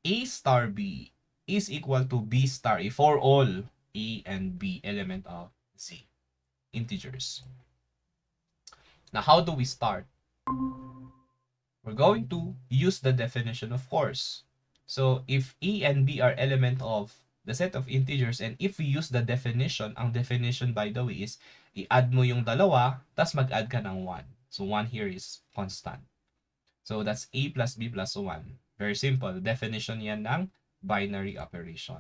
A star B is equal to B star A for all A and B element of Z integers. Now, how do we start? We're going to use the definition, of course. So, if A and B are element of the set of integers, and if we use the definition, ang definition, by the way, is i-add mo yung dalawa, tas mag-add ka ng 1. So, 1 here is constant. So, that's A plus B plus 1. Very simple. Definition yan ng binary operation.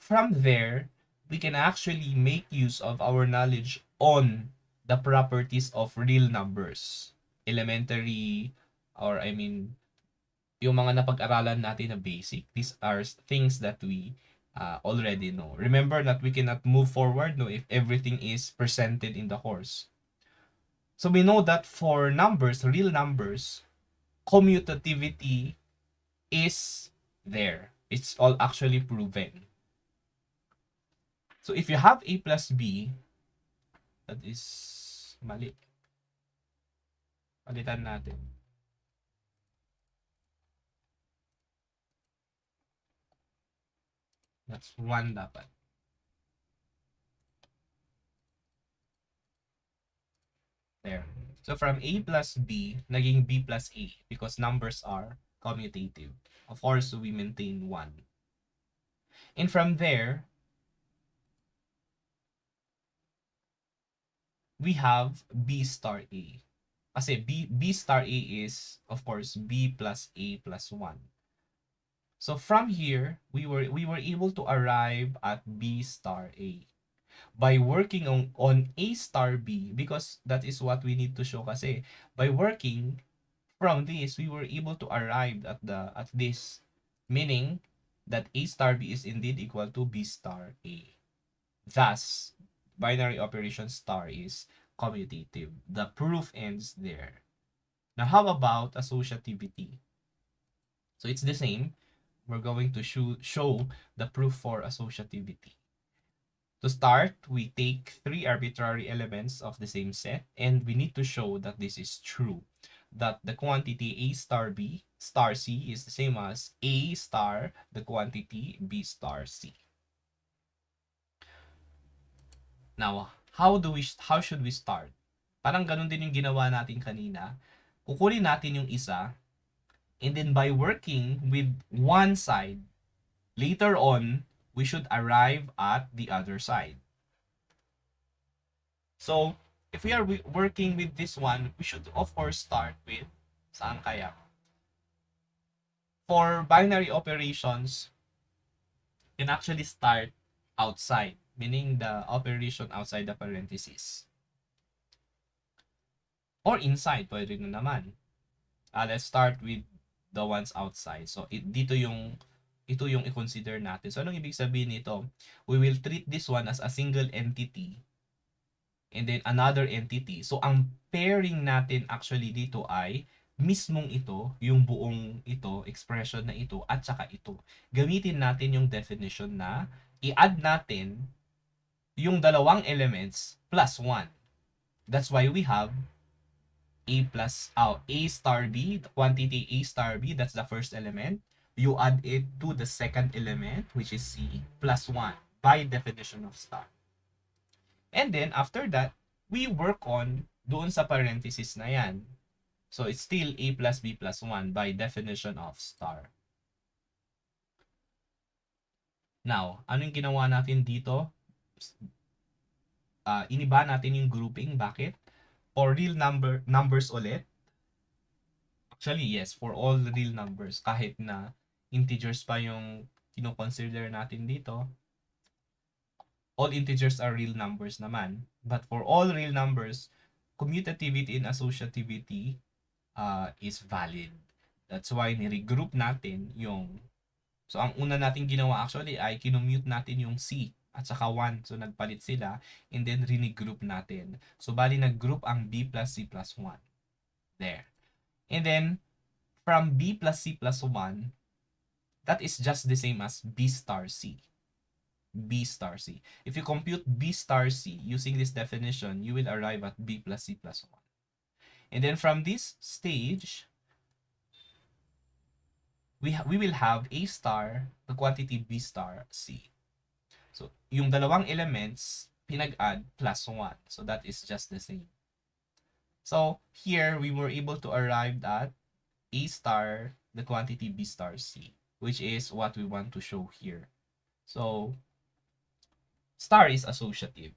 From there, we can actually make use of our knowledge on the properties of real numbers. Elementary, or yung mga napag-aralan natin na basic, these are things that we already know. Remember that we cannot move forward if everything is presented in the course. So we know that for numbers, real numbers, commutativity is there. It's all actually proven. So if you have A plus B, that is mali. Palitan natin. That's 1 dapat. There. So from A plus B, naging B plus A because numbers are commutative. Of course, we maintain 1. And from there, we have B star A. Kasi B star A is, of course, B plus A plus 1. So from here, we were able to arrive at B star A by working on A star B, because that is what we need to show kasi. By working from this, we were able to arrive at this, meaning that A star B is indeed equal to B star A. Thus, binary operation star is commutative. The proof ends there. Now, how about associativity? So it's the same. We're going to show the proof for associativity. To start, we take 3 arbitrary elements of the same set, and we need to show that this is true. That the quantity A star B star C is the same as A star the quantity B star C. Now, how should we start? Parang ganun din yung ginawa natin kanina. Kukunin natin yung isa, and then by working with one side, later on, we should arrive at the other side. So, if we are working with this one, we should of course start with, saan kaya? For binary operations, you can actually start outside, meaning the operation outside the parentheses. Or inside, pwede na naman. Let's start with the ones outside. So, ito yung i-consider natin. So, anong ibig sabihin nito? We will treat this one as a single entity and then another entity. So, ang pairing natin actually dito ay mismong ito, yung buong ito, expression na ito, at saka ito. Gamitin natin yung definition na i-add natin yung dalawang elements plus 1. That's why we have A star B, the quantity A star B, that's the first element. You add it to the second element, which is C, plus 1 by definition of star. And then, after that, we work on doon sa parenthesis na yan. So, it's still A plus B plus 1 by definition of star. Now, anong ginawa natin dito? Iniba natin yung grouping. Bakit? For real numbers ulit. Actually, yes, for all real numbers. Kahit na integers pa yung kino-consider natin dito, all integers are real numbers naman. But for all real numbers, commutativity and associativity is valid. That's why ni-regroup natin yung... So, ang una natin ginawa actually ay kinomute natin yung C at saka 1. So, nagpalit sila and then rinigroup natin. So, bali nag-group ang B plus C plus 1. There. And then, from B plus C plus 1, that is just the same as B star C. B star C. If you compute B star C using this definition, you will arrive at B plus C plus 1. And then from this stage, we will have A star, the quantity B star C. So, yung dalawang elements, pinag-add plus 1. So, that is just the same. So, here, we were able to arrive at A star, the quantity B star C, which is what we want to show here. So, star is associative.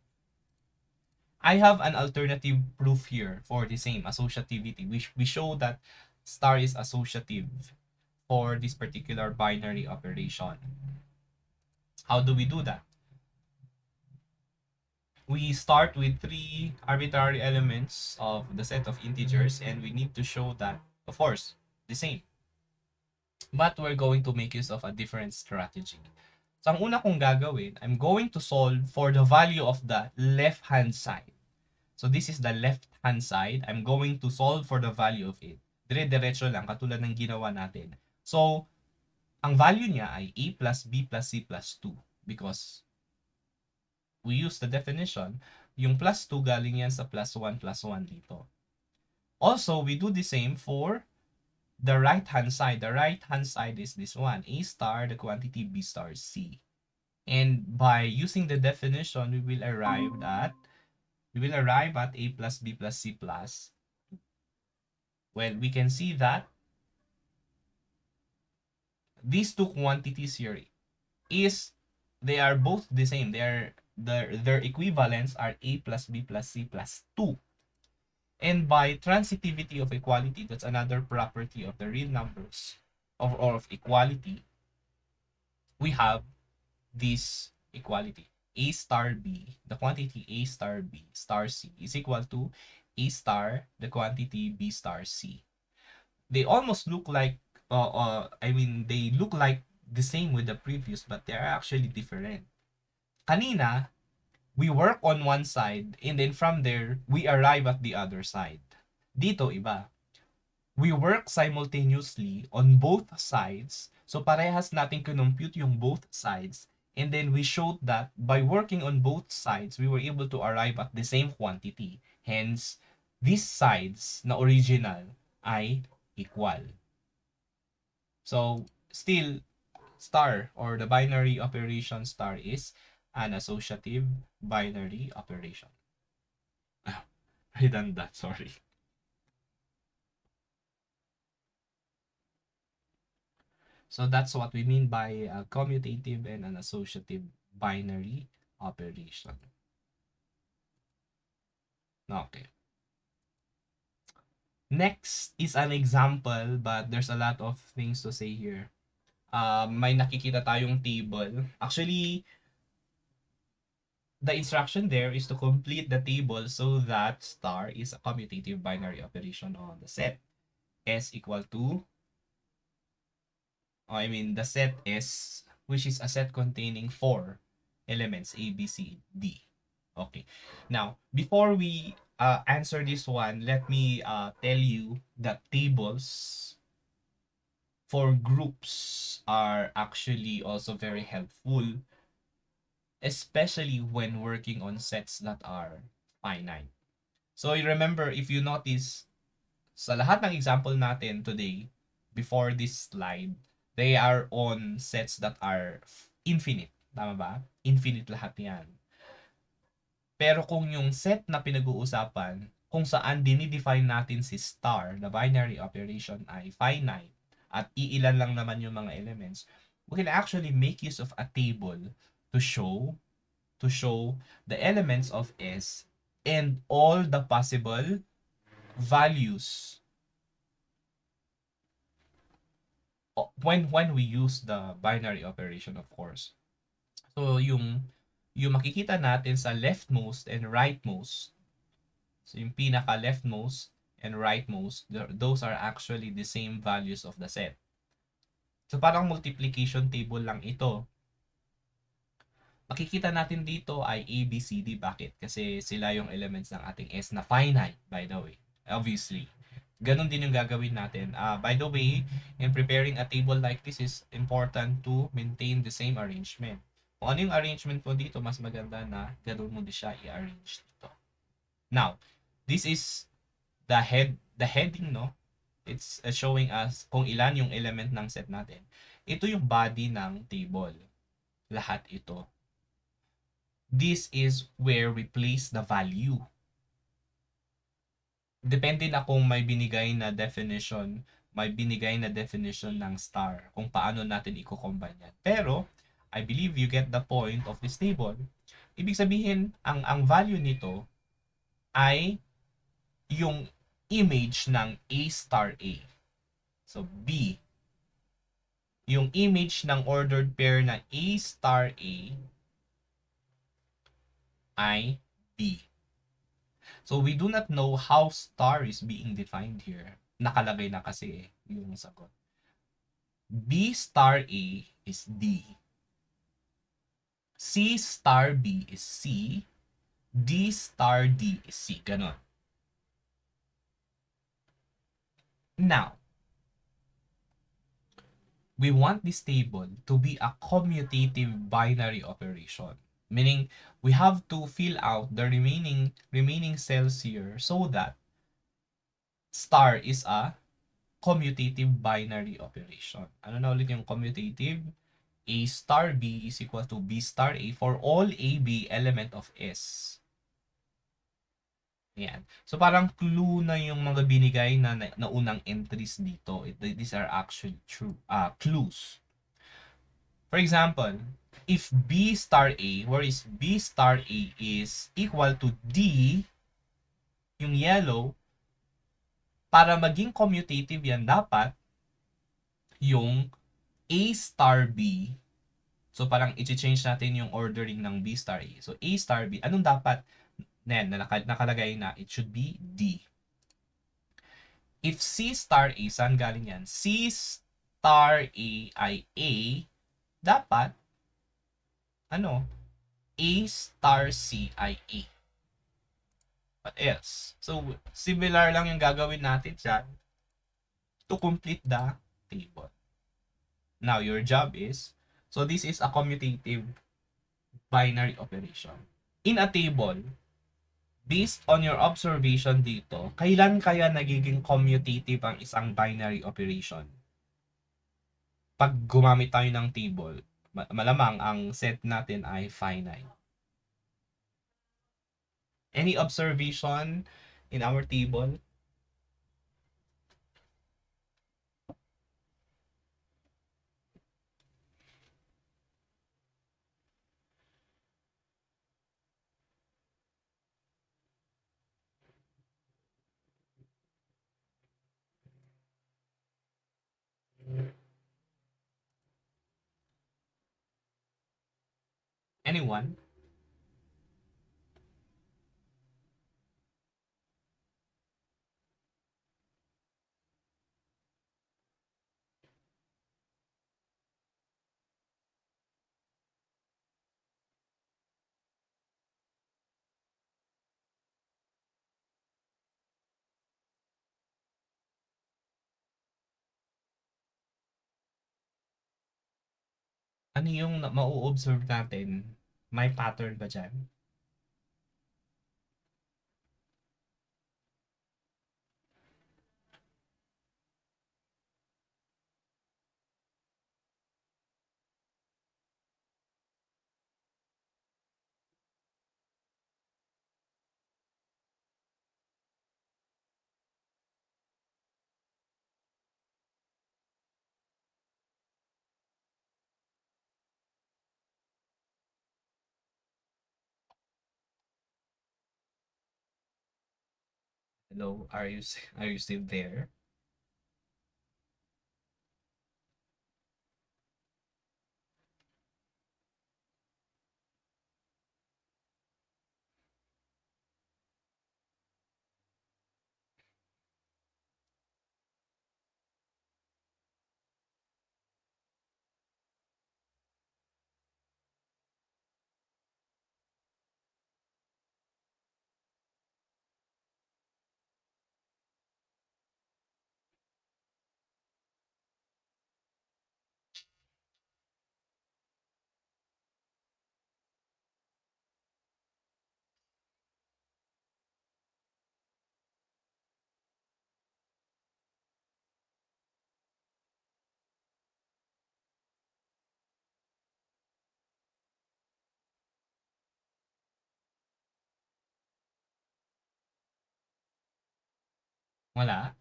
I have an alternative proof here for the same associativity, which we show that star is associative for this particular binary operation. How do we do that? We start with 3 arbitrary elements of the set of integers and we need to show that, of course, the same. But we're going to make use of a different strategy. So, ang una kong gagawin, I'm going to solve for the value of the left-hand side. So, this is the left-hand side. I'm going to solve for the value of it. Dire-diretso lang, katulad ng ginawa natin. So, ang value niya ay A plus B plus C plus 2 because we use the definition, yung plus 2 galing yan sa plus 1 dito. Also, we do the same for the right-hand side. The right-hand side is this one, A star, the quantity B star C. And by using the definition, we will arrive at A plus B plus C plus. Well, we can see that these two quantities here they are both the same. Their equivalents are A plus B plus C plus 2. And by transitivity of equality, that's another property of the real numbers or of equality, we have this equality. A star B, the quantity A star B star C is equal to A star, the quantity B star C. They almost look like, they look like the same with the previous, but they are actually different. Kanina, we work on one side and then from there, we arrive at the other side. Dito, iba. We work simultaneously on both sides. So, parehas natin kinompute yung both sides. And then we showed that by working on both sides, we were able to arrive at the same quantity. Hence, these sides na original ay equal. So, still, star or the binary operation star is an associative binary operation. I done that, sorry. So that's what we mean by a commutative and an associative binary operation. Okay. Next is an example, but there's a lot of things to say here. May nakikita tayong table. Actually, the instruction there is to complete the table so that star is a commutative binary operation on the set. S equal to, the set S, which is a set containing 4 elements, A, B, C, D. Okay. Now, before we answer this one, let me tell you that tables for groups are actually also very helpful, especially when working on sets that are finite. So you remember, if you notice, sa lahat ng example natin today, before this slide, they are on sets that are infinite. Tama ba? Infinite lahat yan. Pero kung yung set na pinag-uusapan, kung saan dinidefine natin si star, the binary operation ay finite, at iilan lang naman yung mga elements, we can actually make use of a table to show the elements of S and all the possible values when we use the binary operation, of course. So yung makikita natin sa leftmost and rightmost, so yung pinaka leftmost and rightmost, those are actually the same values of the set. So parang multiplication table lang ito. Makikita natin dito ay A, B, C, D. Bakit? Kasi sila yung elements ng ating S na finite, by the way. Obviously. Ganon din yung gagawin natin. By the way, in preparing a table like this, is important to maintain the same arrangement. Kung ano yung arrangement mo dito, mas maganda na ganon mo din siya i-arrange dito. Now, this is the heading, no? It's showing us kung ilan yung element ng set natin. Ito yung body ng table. Lahat ito. This is where we place the value. Depende na kung may binigay na definition ng star, kung paano natin i-combine yan. Pero, I believe you get the point of this table. Ibig sabihin, ang value nito ay yung image ng A star A. So, B. Yung image ng ordered pair na A star A ay B. So we do not know how star is being defined here. Nakalagay na kasi yung sagot. B star A is D. C star B is C. D star D is C. Ganon. Now, we want this table to be a commutative binary operation. Meaning, we have to fill out the remaining cells here so that star is a commutative binary operation. Ano na ulit yung commutative? A star B is equal to B star A for all AB element of S. Yan. So parang clue na yung mga binigay na unang entries dito. These are actually clues. For example, if B star A, where is B star A is equal to D, yung yellow, para maging commutative yan, dapat yung A star B, so parang i-change natin yung ordering ng B star A. So A star B, anong dapat? Nakalagay na, it should be D. If C star A, saan galing yan? C star A ay A, dapat, A star C ay A. What else? So, similar lang yung gagawin natin dyan to complete the table. Now, your job is, so this is a commutative binary operation. In a table, based on your observation dito, kailan kaya nagiging commutative ang isang binary operation? Pag gumamit tayo ng table, malamang ang set natin ay finite. Any observation in our table? Anyone? Ano yung mau-observe natin? May pattern ba dyan? Hello, are you still there? Wala?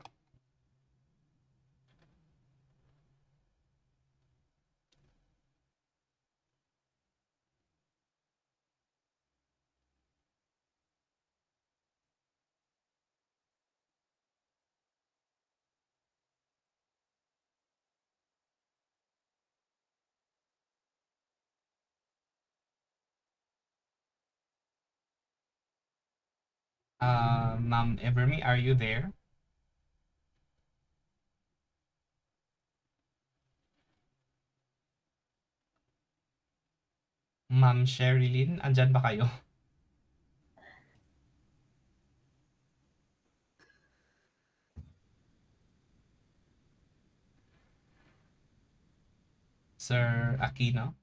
Ma'am Evermy, are you there? Ma'am Sherilyn, andyan ba kayo? Sir Aquino,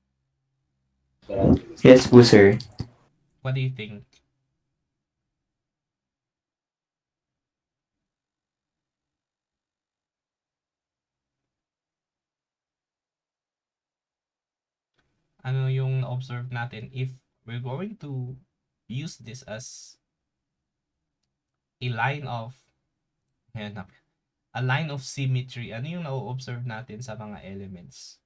Yes po, sir. what do you think? Ano yung na-observe natin if we're going to use this as a line of, ayan na, a line of symmetry, ano yung na-observe natin sa mga elements?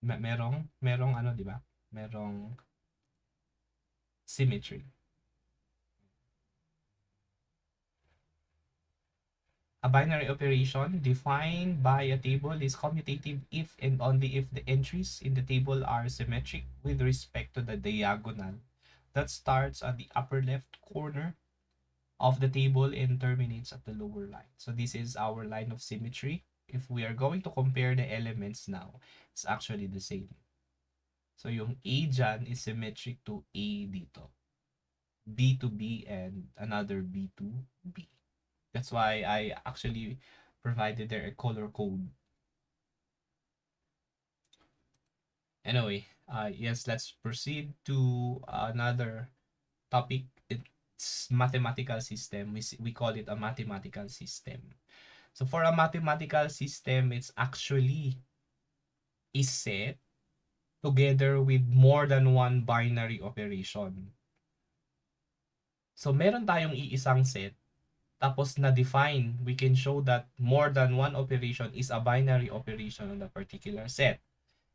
Merong ano, di ba? Merong symmetry. A binary operation defined by a table is commutative if and only if the entries in the table are symmetric with respect to the diagonal that starts at the upper left corner of the table and terminates at the lower line. So this is our line of symmetry. If we are going to compare the elements now, it's actually the same. So yung A dyan is symmetric to A dito. B to B and another B to B. That's why I actually provided there a color code. Anyway, yes, let's proceed to another topic. It's mathematical system. We call it a mathematical system. So for a mathematical system, it's actually a set together with more than one binary operation. So meron tayong iisang set, tapos na-define, we can show that more than one operation is a binary operation on the particular set.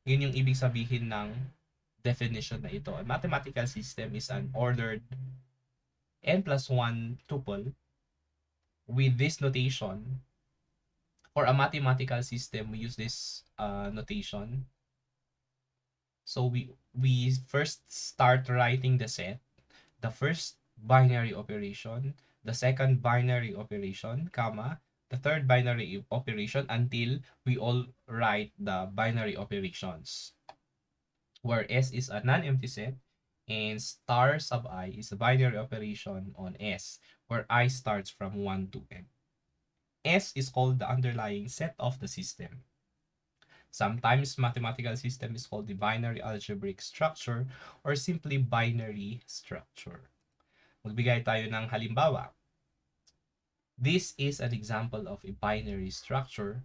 Yun yung ibig sabihin ng definition na ito. A mathematical system is an ordered n plus 1 tuple with this notation. For a mathematical system, we use this notation. So we first start writing the set, the first binary operation, the second binary operation, comma, the third binary operation until we all write the binary operations, where S is a non-empty set and star sub I is a binary operation on S, where I starts from 1 to n. S is called the underlying set of the system. Sometimes mathematical system is called the binary algebraic structure or simply binary structure. Magbigay tayo ng halimbawa. This is an example of a binary structure.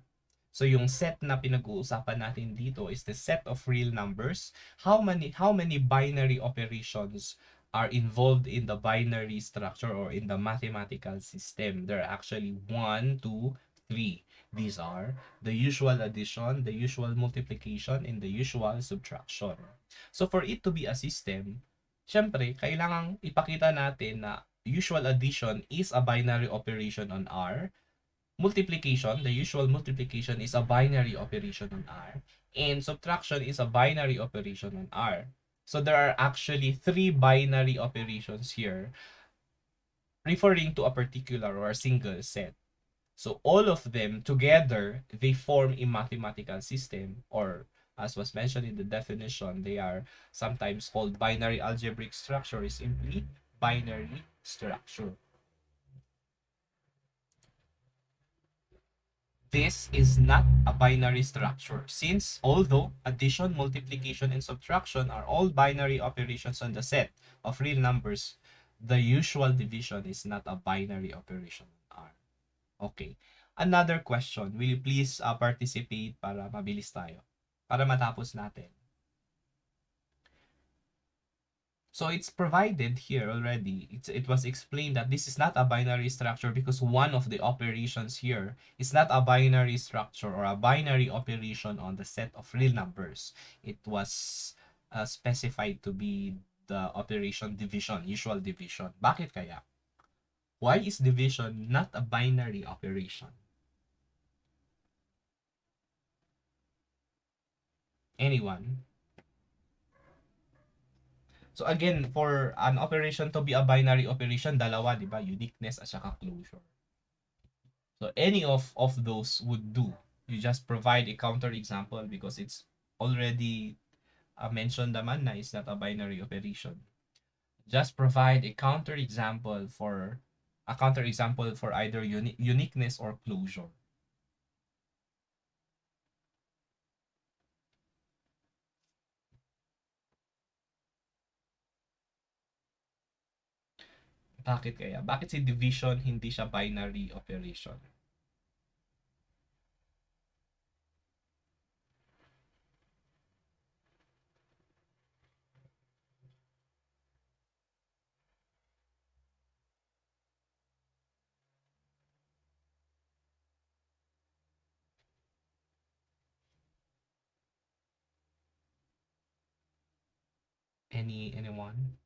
So yung set na pinag-uusapan natin dito is the set of real numbers. How many binary operations are involved in the binary structure or in the mathematical system? There are actually 1, 2, 3. These are the usual addition, the usual multiplication, and the usual subtraction. So for it to be a system, syempre, kailangang ipakita natin na usual addition is a binary operation on R. Multiplication, the usual multiplication is a binary operation on R. And subtraction is a binary operation on R. So there are actually 3 binary operations here referring to a particular or a single set. So all of them together, they form a mathematical system, or as was mentioned in the definition, they are sometimes called binary algebraic structure, is simply binary structure. This is not a binary structure, since although addition, multiplication, and subtraction are all binary operations on the set of real numbers, the usual division is not a binary operation on R. Okay. Another question. Will you please participate para mabilis tayo? Para matapos natin. So it's provided here already. It was explained that this is not a binary structure because one of the operations here is not a binary structure or a binary operation on the set of real numbers. It was specified to be the operation division, usual division. Bakit kaya? Why is division not a binary operation? Anyone? So again, for an operation to be a binary operation, dalawa, di ba? Uniqueness at saka closure. So any of those would do. You just provide a counter example because it's already mentioned naman na is not a binary operation. Just provide a counter example for either uniqueness or closure. Bakit kaya? Bakit si division hindi siya binary operation? Anyone?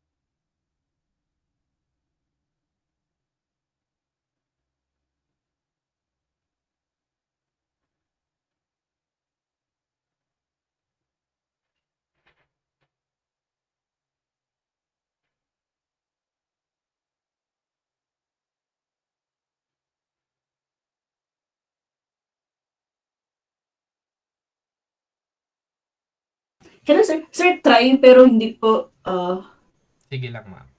Hello, sir. Sir, try pero hindi po, Sige lang, ma'am.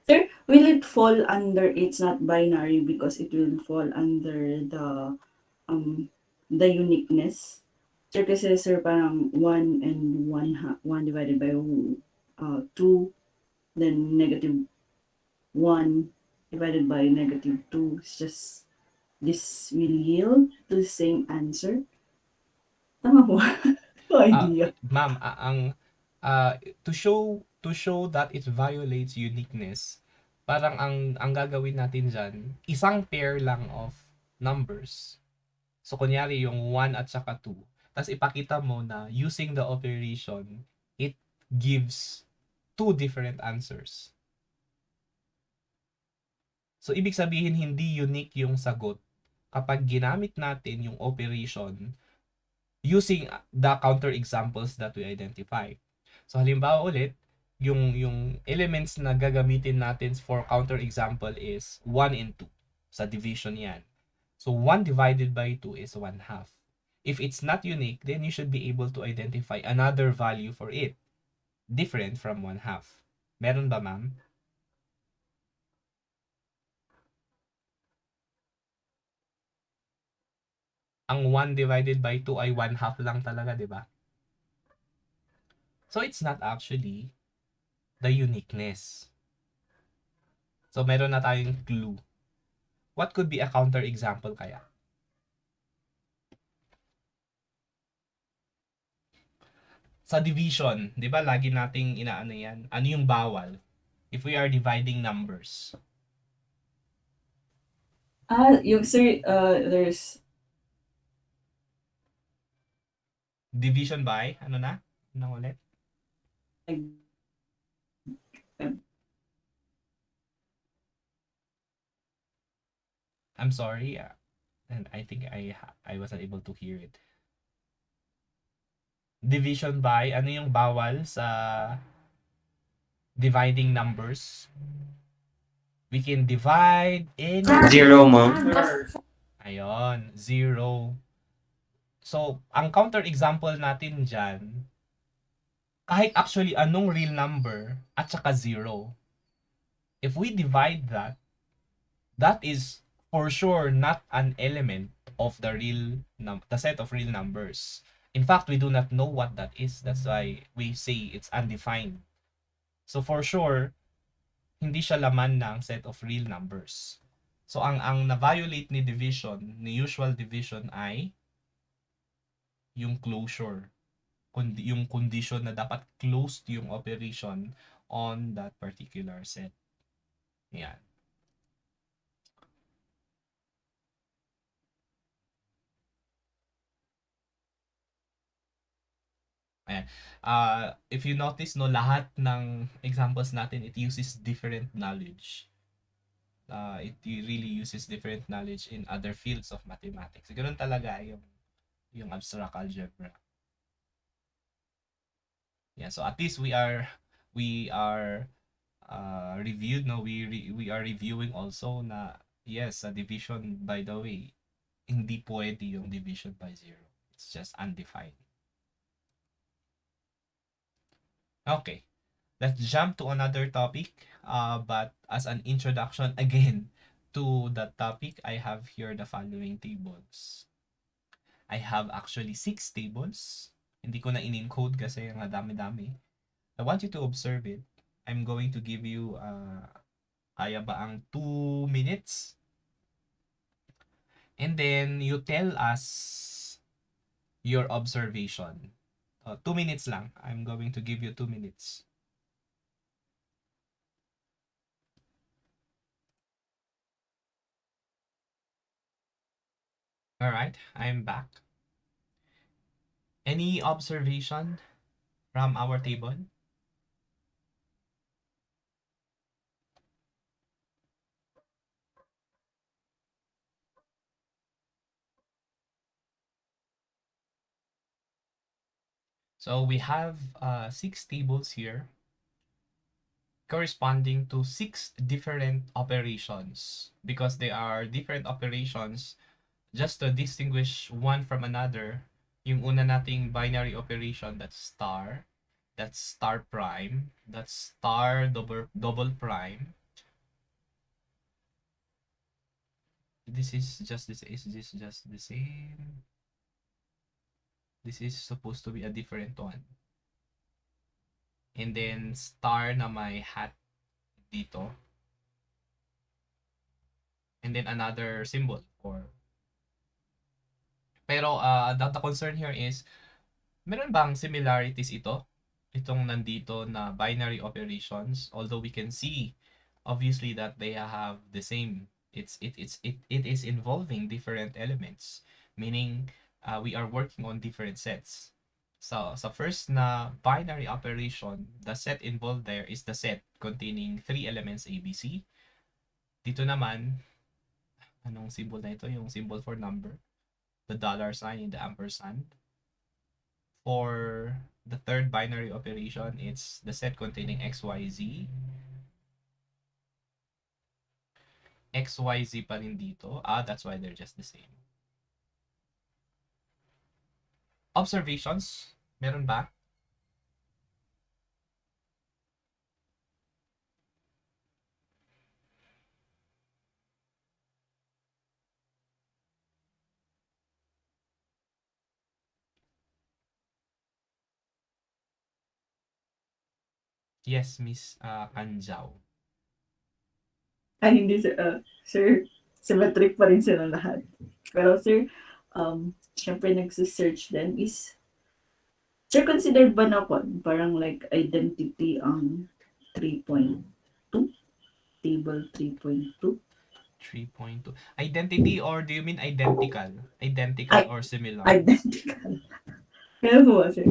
sir, will it fall under it's not binary because it will fall under um, the uniqueness? Sir, kasi sir, parang 1 and 1 divided by 2, then negative 1 divided by negative 2 is just, this will yield to the same answer. Tama po? No idea. Ma'am, to show that it violates uniqueness, parang ang gagawin natin diyan, isang pair lang of numbers. So kunyari yung 1 at saka 2. Tapos ipakita mo na using the operation, it gives two different answers. So ibig sabihin hindi unique yung sagot kapag ginamit natin yung operation using the counter examples that we identify. So halimbawa ulit, yung elements na gagamitin natin for counter example is 1 and 2. Sa division yan. So 1 divided by 2 is 1/2. If it's not unique, then you should be able to identify another value for it, different from 1/2. Meron ba, ma'am? Ang 1 divided by 2 ay 1/2 lang talaga, di ba? So it's not actually the uniqueness. So meron na tayong clue. What could be a counter example kaya? Sa division, di ba lagi nating inaano yan? Ano yung bawal? If we are dividing numbers. Yung sir, there's Division by, ano na? Ano ulit? like, I'm sorry. And I think I wasn't able to hear it. Division by, ano yung bawal sa dividing numbers? We can divide in Zero, ma'am. Ayun, 0. So, ang counter example natin dyan, kahit actually anong real number at saka 0, if we divide that, that is for sure not an element of the set of real numbers. In fact, we do not know what that is. That's why we say it's undefined. So for sure, hindi siya laman ng set of real numbers. So ang na-violate ni division, ni usual division ay yung closure. Yung condition na dapat closed yung operation on that particular set. Yan. Ayan. If you notice, no, lahat ng examples natin, it uses different knowledge. It really uses different knowledge in other fields of mathematics. Ganun talaga yung abstract algebra. Yeah, so at least we are reviewed, no, we are reviewing also na yes, sa division, by the way, hindi pwede yung division by 0. It's just undefined. Okay. Let's jump to another topic. But as an introduction again to that topic, I have here the following tables. I have actually 6 tables. Hindi ko na in-encode kasi ang dami-dami. I want you to observe it. I'm going to give you, kaya ba ang 2 minutes? And then you tell us your observation. 2 minutes lang. I'm going to give you 2 minutes. All right, I'm back. Any observation from our table? So we have 6 tables here corresponding to 6 different operations. Because they are different operations, just to distinguish one from another, yung una nating binary operation, that's star prime, that's star double prime. This is just the same? This is supposed to be a different one. And then star na may hat dito. And then another symbol or pero the concern here is meron bang similarities itong nandito na binary operations, although we can see obviously that they have the same, it is involving different elements, meaning we are working on different sets. So sa first na binary operation, the set involved there is the set containing 3 elements ABC. Dito naman, anong symbol na ito? Yung symbol for number, the dollar sign in the ampersand. For the third binary operation, it's the set containing XYZ. XYZ pa rin dito. That's why they're just the same. Observations? Meron ba? Yes, Miss Kanjao. Ay, hindi sir. Sir, symmetric pa rin sila lahat. Pero sir, syempre nagsisearch din is, sir, considered ba na po, parang like identity ang 3.2? Table 3.2? 3.2. Identity or do you mean identical? Identical Ay, or similar? identical. Kaya po ba, sir?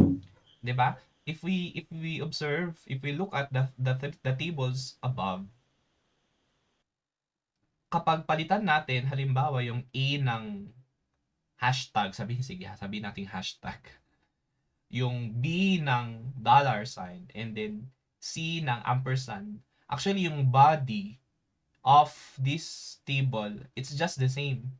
'Di ba? If we observe, if we look at the tables above, kapag palitan natin halimbawa yung A ng hashtag, sabihin nating hashtag, yung B ng dollar sign, and then C ng ampersand, actually yung body of this table, it's just the same.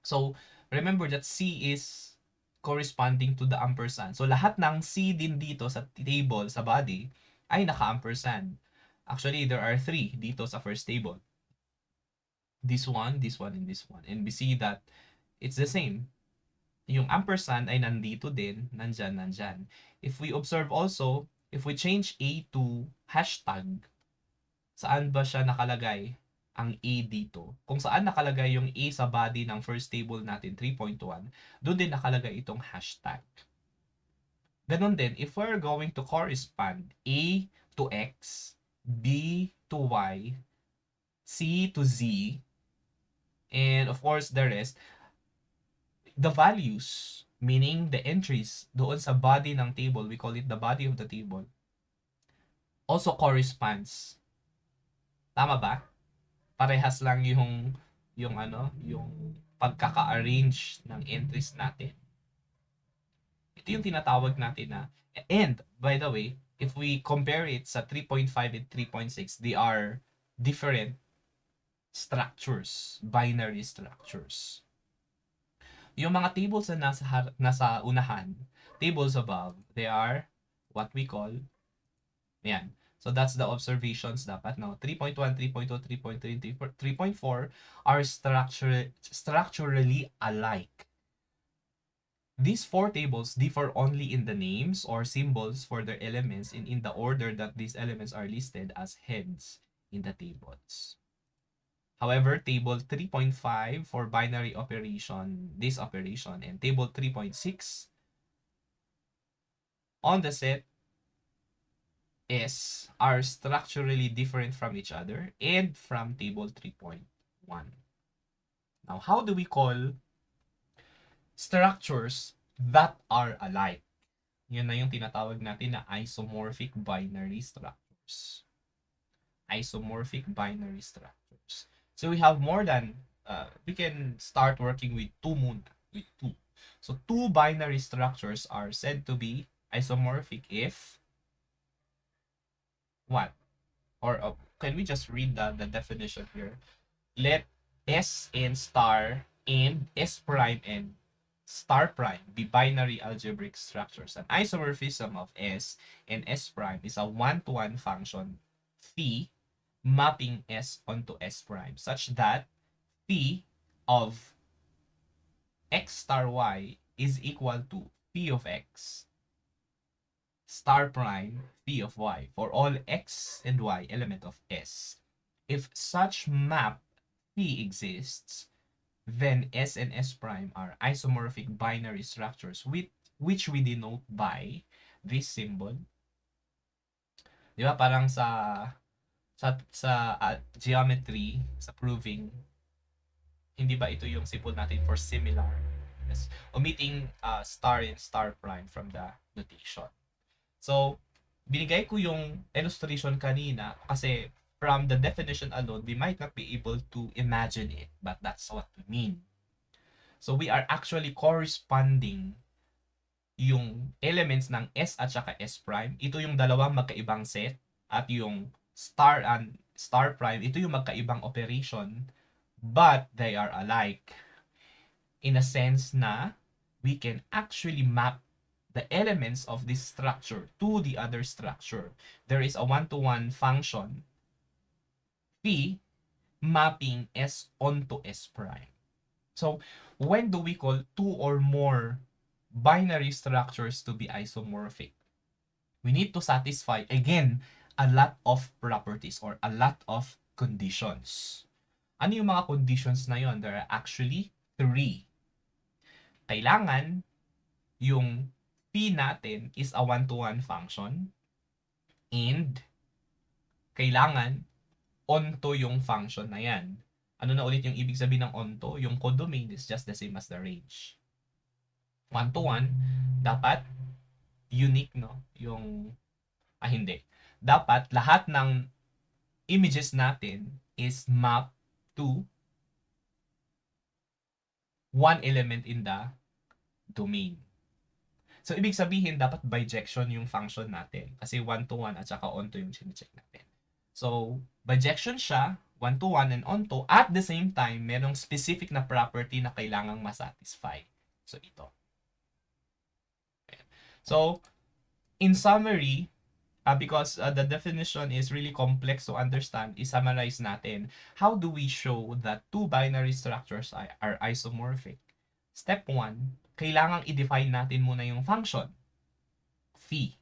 So, remember that C is corresponding to the ampersand. So, lahat ng C din dito sa table, sa body, ay naka-ampersand. Actually, there are three dito sa first table. This one, and this one. And we see that it's the same. Yung ampersand ay nandito din, nandyan. If we observe also, if we change A to hashtag, saan ba siya nakalagay? Ang A dito. Kung saan nakalagay yung A sa body ng first table natin, 3.1, doon din nakalagay itong hashtag. Ganon din, if we're going to correspond A to X, B to Y, C to Z, and of course the rest, the values, meaning the entries doon sa body ng table, we call it the body of the table, also corresponds. Tama ba? Parehas lang yung pagkaka-arrange ng entries natin. Ito yung tinatawag natin na, and by the way, if we compare it sa 3.5 and 3.6, they are different structures, binary structures. Yung mga tables na nasa unahan, tables above, they are what we call, yan. So that's the observations dapat, no? 3.1, 3.2, 3.3, 3.4 are structurally alike. These four tables differ only in the names or symbols for their elements and in the order that these elements are listed as heads in the tables. However, table 3.5 for binary operation, this operation, and table 3.6 on the set S are structurally different from each other and from table 3.1. Now, how do we call structures that are alike? Yun na yung tinatawag natin na isomorphic binary structures. Isomorphic binary structures. So we have more than, we can start working with two muna, with two. So two binary structures are said to be isomorphic if what? Or can we just read the definition here? Let S and star and S prime and star prime be binary algebraic structures. An isomorphism of S and S prime is a one-to-one function phi mapping S onto S prime such that phi of x star y is equal to phi of x star prime phi of y for all x and y element of S. If such map phi exists, then S and S prime are isomorphic binary structures with which we denote by this symbol. Di ba parang sa geometry, sa proving, hindi ba ito yung symbol natin for similar? Yes. Omitting star and star prime from the notation. So, binigay ko yung illustration kanina kasi from the definition alone, we might not be able to imagine it, but that's what we mean. So, we are actually corresponding yung elements ng S at saka S prime. Ito yung dalawang magkaibang set at yung star and star prime, ito yung magkaibang operation but they are alike in a sense na we can actually map the elements of this structure to the other structure. There is a one-to-one function phi mapping S onto S prime. So when do we call two or more binary structures to be isomorphic? We need to satisfy, again, a lot of properties or a lot of conditions. Ano yung mga conditions na yon? There are actually three. Kailangan yung P natin is a one-to-one function and kailangan onto yung function na yan. Ano na ulit yung ibig sabihin ng onto? Yung codomain is just the same as the range. One-to-one, dapat unique, no? Yung, hindi. Dapat lahat ng images natin is mapped to one element in the domain. So, ibig sabihin, dapat bijection yung function natin. Kasi one-to-one at saka onto yung sinecheck natin. So, bijection siya, one-to-one and onto, at the same time, merong specific na property na kailangang masatisfy. So, ito. So, in summary, because the definition is really complex to understand, i-summarize natin. How do we show that two binary structures are isomorphic? Step 1, kailangang i-define natin muna yung function, phi.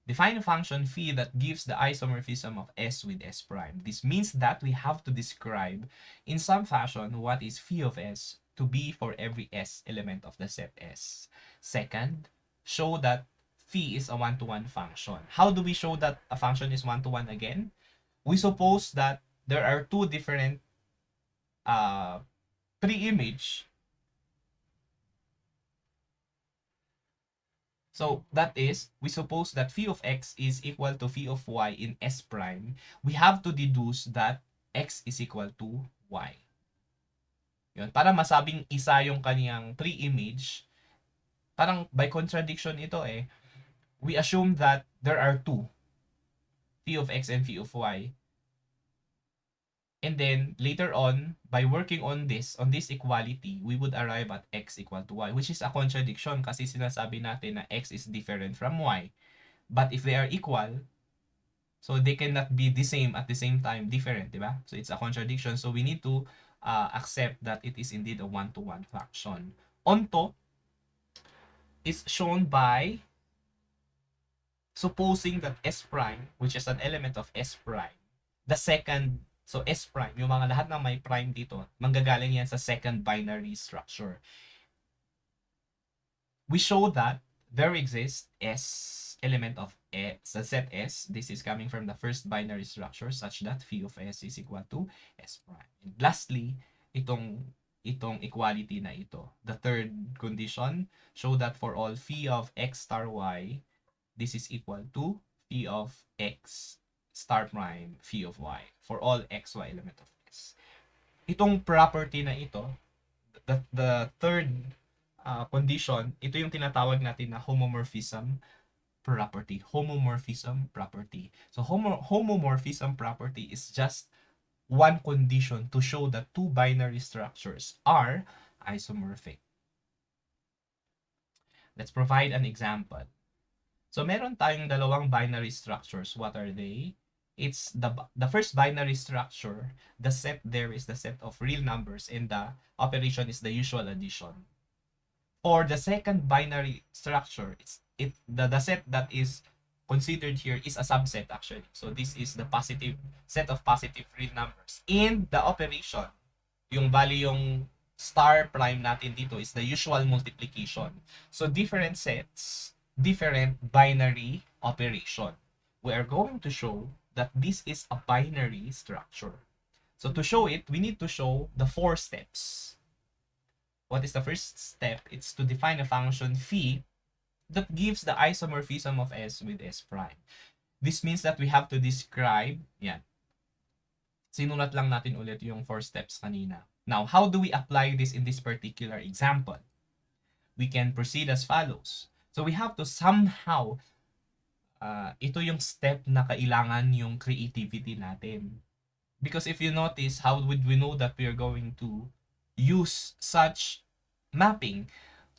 Define a function phi that gives the isomorphism of S with S prime. This means that we have to describe in some fashion what is phi of S to be for every S element of the set S. Second, show that phi is a one-to-one function. How do we show that a function is one-to-one again? We suppose that there are two different pre-image. So that is, we suppose that phi of x is equal to phi of y in S prime. We have to deduce that x is equal to y. Yun, para masabing isa yung kaniyang pre-image, parang by contradiction ito eh, we assume that there are two, phi of x and phi of y. And then later on, by working on this equality, we would arrive at x equal to y, which is a contradiction kasi sinasabi natin na x is different from y. But if they are equal, so they cannot be the same at the same time different, di ba? So it's a contradiction. So we need to accept that it is indeed a one-to-one function. Onto is shown by supposing that S prime, which is an element of S prime, the second, so S prime, yung mga lahat ng may prime dito, manggagaling yan sa second binary structure. We show that there exists S element of S, the set S. This is coming from the first binary structure such that phi of S is equal to S prime. And lastly, itong equality na ito. The third condition, show that for all phi of x star y, this is equal to phi of x star prime phi of y for all xy element of S. Itong property na ito, the third condition, ito yung tinatawag natin na homomorphism property. Homomorphism property. So homomorphism property is just one condition to show that two binary structures are isomorphic. Let's provide an example. So meron tayong dalawang binary structures. What are they? It's the first binary structure, the set there is the set of real numbers and the operation is the usual addition. For the second binary structure, the set that is considered here is a subset actually. So this is the positive set of positive real numbers. And the operation, yung value yung star prime natin dito is the usual multiplication. So different sets, different binary operation. We are going to show that this is a binary structure. So to show it, we need to show the 4 steps. What is the first step? It's to define a function phi that gives the isomorphism of S with S prime. This means that we have to describe, yan. Sinulat lang natin ulit yung 4 steps kanina. Now, how do we apply this in this particular example? We can proceed as follows. So we have to somehow, ito yung step na kailangan yung creativity natin. Because if you notice, how would we know that we are going to use such mapping?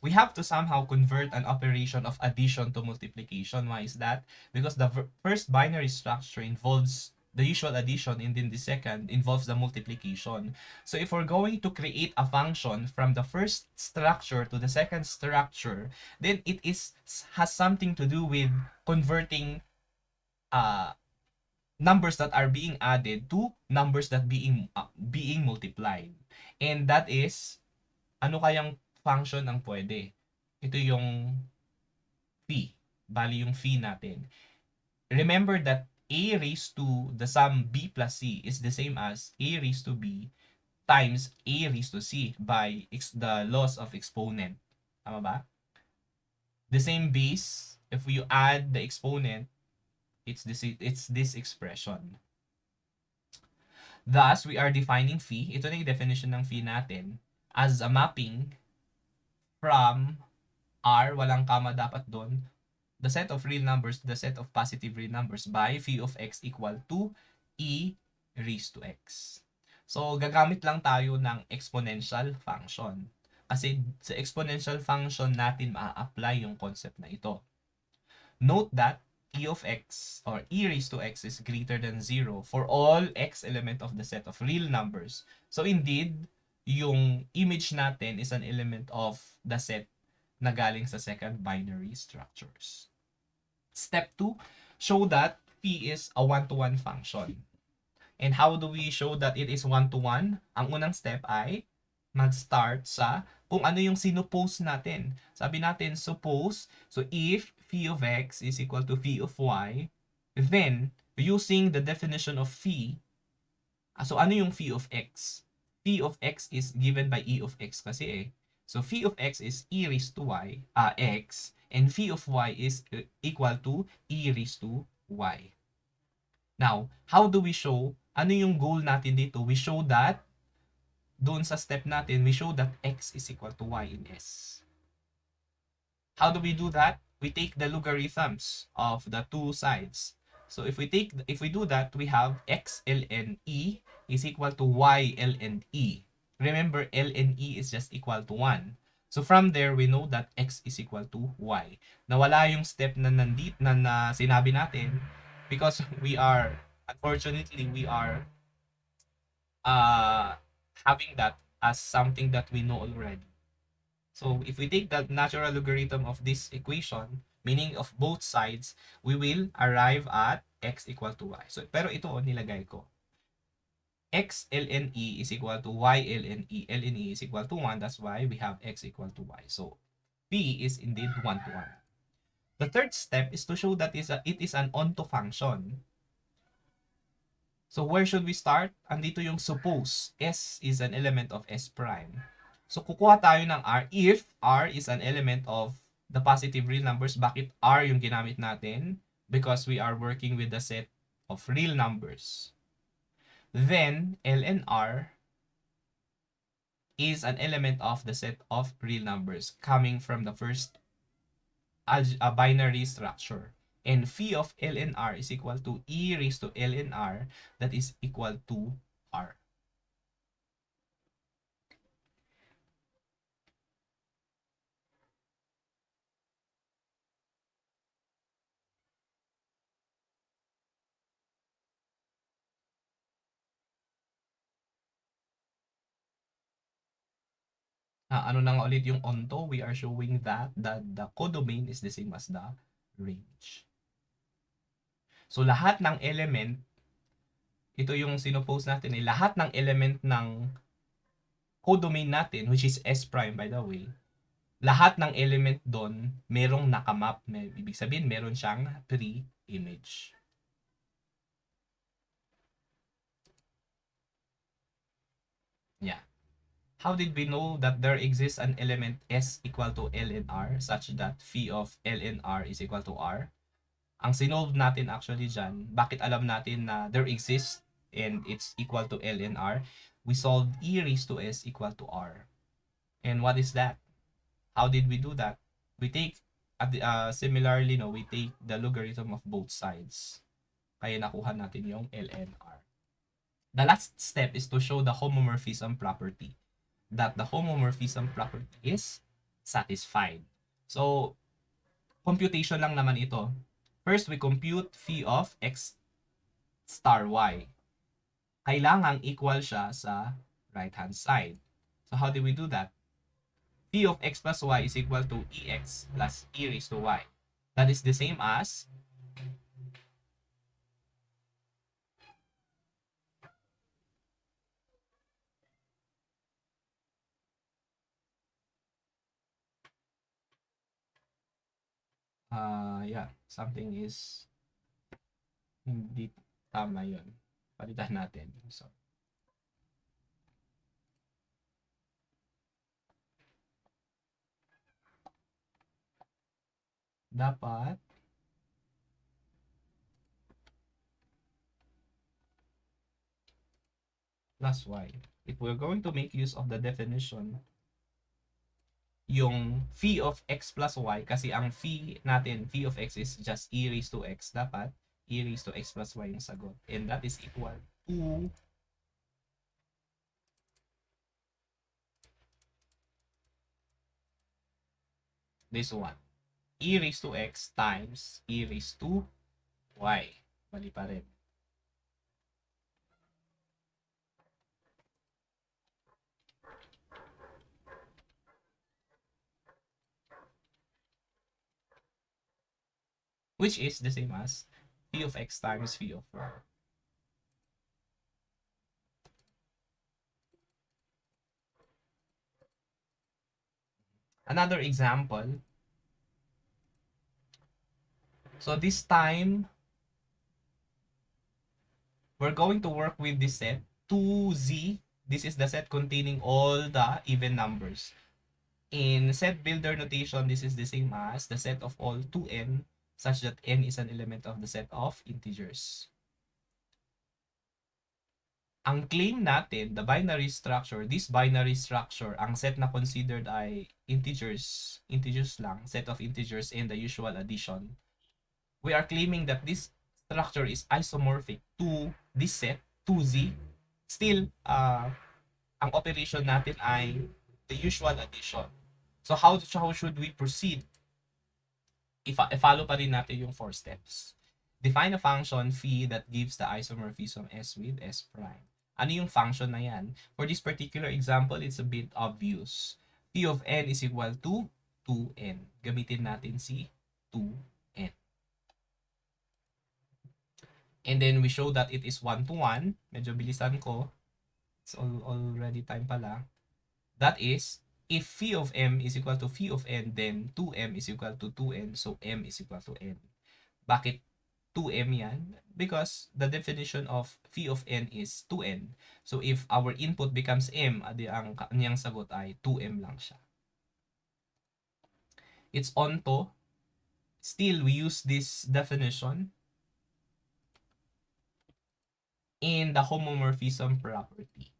We have to somehow convert an operation of addition to multiplication. Why is that? Because the first binary structure involves the usual addition, and then the second involves the multiplication. So if we're going to create a function from the first structure to the second structure, then it is has something to do with converting uh, numbers that are being added to numbers that being multiplied. And that is, ano kayang function ang pwede? Ito yung phi. Bali yung phi natin. Remember that a raised to the sum b plus c is the same as a raised to b times a raised to c by the laws of exponent. Tama ba? The same base, if you add the exponent, it's this expression. Thus, we are defining phi. Ito na yung definition ng phi natin as a mapping from R, walang comma dapat doon, the set of real numbers to the set of positive real numbers by phi of x equal to e raised to x. So, gagamit lang tayo ng exponential function. Kasi sa exponential function natin maa-apply yung concept na ito. Note that e of x or e raised to x is greater than 0 for all x element of the set of real numbers. So indeed, yung image natin is an element of the set na galing sa second binary structures. Step 2, show that p is a one-to-one function. And how do we show that it is one-to-one? Ang unang step ay mag-start sa kung ano yung sinupose natin. Sabi natin, suppose, so if phi of x is equal to phi of y, then, using the definition of phi, so ano yung phi of x? Phi of x is given by e of x kasi eh. So phi of x is e raised to y, x, and phi of y is equal to e raised to y. Now, how do we show? Ano yung goal natin dito? We show that, doon sa step natin, we show that x is equal to y in S. How do we do that? We take the logarithms of the two sides. So if we do that, we have x ln e is equal to y ln e. Remember, ln e is just equal to 1. So from there, we know that x is equal to y. Nawala yung step na sinabi natin because unfortunately, we are uh, having that as something that we know already. So if we take the natural logarithm of this equation, meaning of both sides, we will arrive at x equal to y. So, pero ito nilagay ko. X ln e is equal to y ln e. Ln e is equal to 1. That's why we have x equal to y. So, p is indeed 1 to 1. The third step is to show that it is an onto function. So, where should we start? Andito yung suppose S is an element of S prime. So, kukuha tayo ng R if R is an element of the positive real numbers. Bakit R yung ginamit natin? Because we are working with the set of real numbers. Then, L and R is an element of the set of real numbers coming from the first binary structure. And phi of L and R is equal to e raised to L and R, that is equal to R. Ano na nga ulit yung onto, we are showing that the codomain is the same as the range. So lahat ng element, ito yung sinopose natin eh, lahat ng element ng codomain natin, which is S prime by the way, lahat ng element doon merong nakamap. Ibig sabihin meron siyang pre-image. Yeah. How did we know that there exists an element S equal to L and R such that phi of L and R is equal to R? Ang sinolve natin actually dyan, bakit alam natin na there exists and it's equal to L and R? We solved e raised to S equal to R. And what is that? How did we do that? We take, similarly, no, we take the logarithm of both sides. Kaya nakuha natin yung L and R. The last step is to show the homomorphism property, that the homomorphism property is satisfied. So, computation lang naman ito. First, we compute phi of x star y. Kailangang equal siya sa right-hand side. So, how do we do that? Phi of x plus y is equal to ex plus e raised to y. That is the same as yeah, something is hindi tama yun. Palitan natin. So, dapat plus y. If we're going to make use of the definition, yung phi of x plus y, kasi ang phi natin, phi of x is just e raised to x, dapat e raised to x plus y yung sagot. And that is equal to this one. E raised to x times e raised to y. Mali pa rin. Which is the same as phi of x times phi of y. Another example. So this time, we're going to work with this set 2z. This is the set containing all the even numbers. In set builder notation, this is the same as the set of all 2n such that n is an element of the set of integers. Ang claim natin, the binary structure, this binary structure, ang set na considered ay integers lang, set of integers and the usual addition. We are claiming that this structure is isomorphic to this set, 2z. Still, ang operation natin ay the usual addition. So how should we proceed? I-follow pa rin natin yung 4 steps. Define a function phi that gives the isomorphism S with S prime. Ano yung function na yan? For this particular example, it's a bit obvious. Phi of n is equal to 2n. Gamitin natin si 2n. And then we show that it is 1 to 1. Medyo bilisan ko. It's already time pala. That is, if phi of m is equal to phi of n, then 2m is equal to 2n. So m is equal to n. Bakit 2m yan? Because the definition of phi of n is 2n. So if our input becomes m, adi ang kanyang sagot ay 2m lang siya. It's onto. Still, we use this definition in the homomorphism property.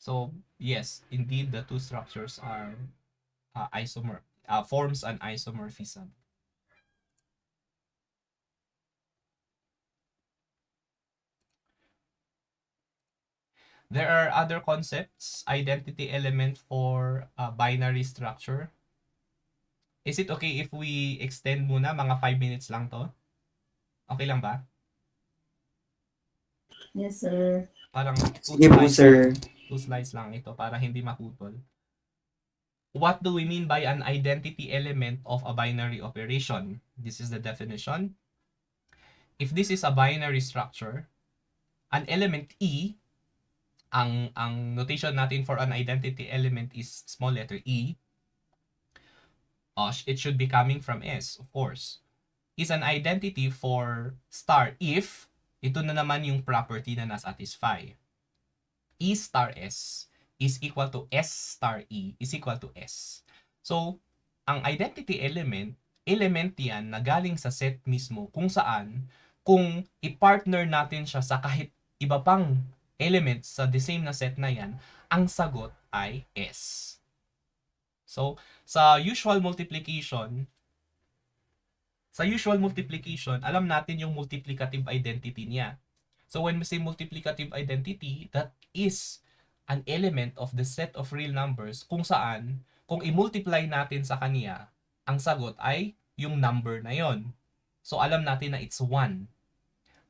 So yes, indeed, the two structures are forms an isomorphism. There are other concepts, identity element for a binary structure. Is it okay if we extend muna, mga 5 minutes lang to? Okay lang ba? Yes, sir. Parang Sige po, sir. 2 slides lang ito para hindi maputol. What do we mean by an identity element of a binary operation? This is the definition. If this is a binary structure, an element E, ang notation natin for an identity element is small letter E. It should be coming from S, of course. Is an identity for star if ito na naman yung property na nasatisfy. E star S is equal to S star E is equal to S. So, ang identity element yan na galing sa set mismo kung saan kung i-partner natin siya sa kahit iba pang elements sa the same na set na yan, ang sagot ay S. So, sa usual multiplication, Sa usual multiplication, alam natin yung multiplicative identity niya. So when we say multiplicative identity, that is an element of the set of real numbers kung saan, kung i-multiply natin sa kanya, ang sagot ay yung number na yon. So alam natin na it's 1.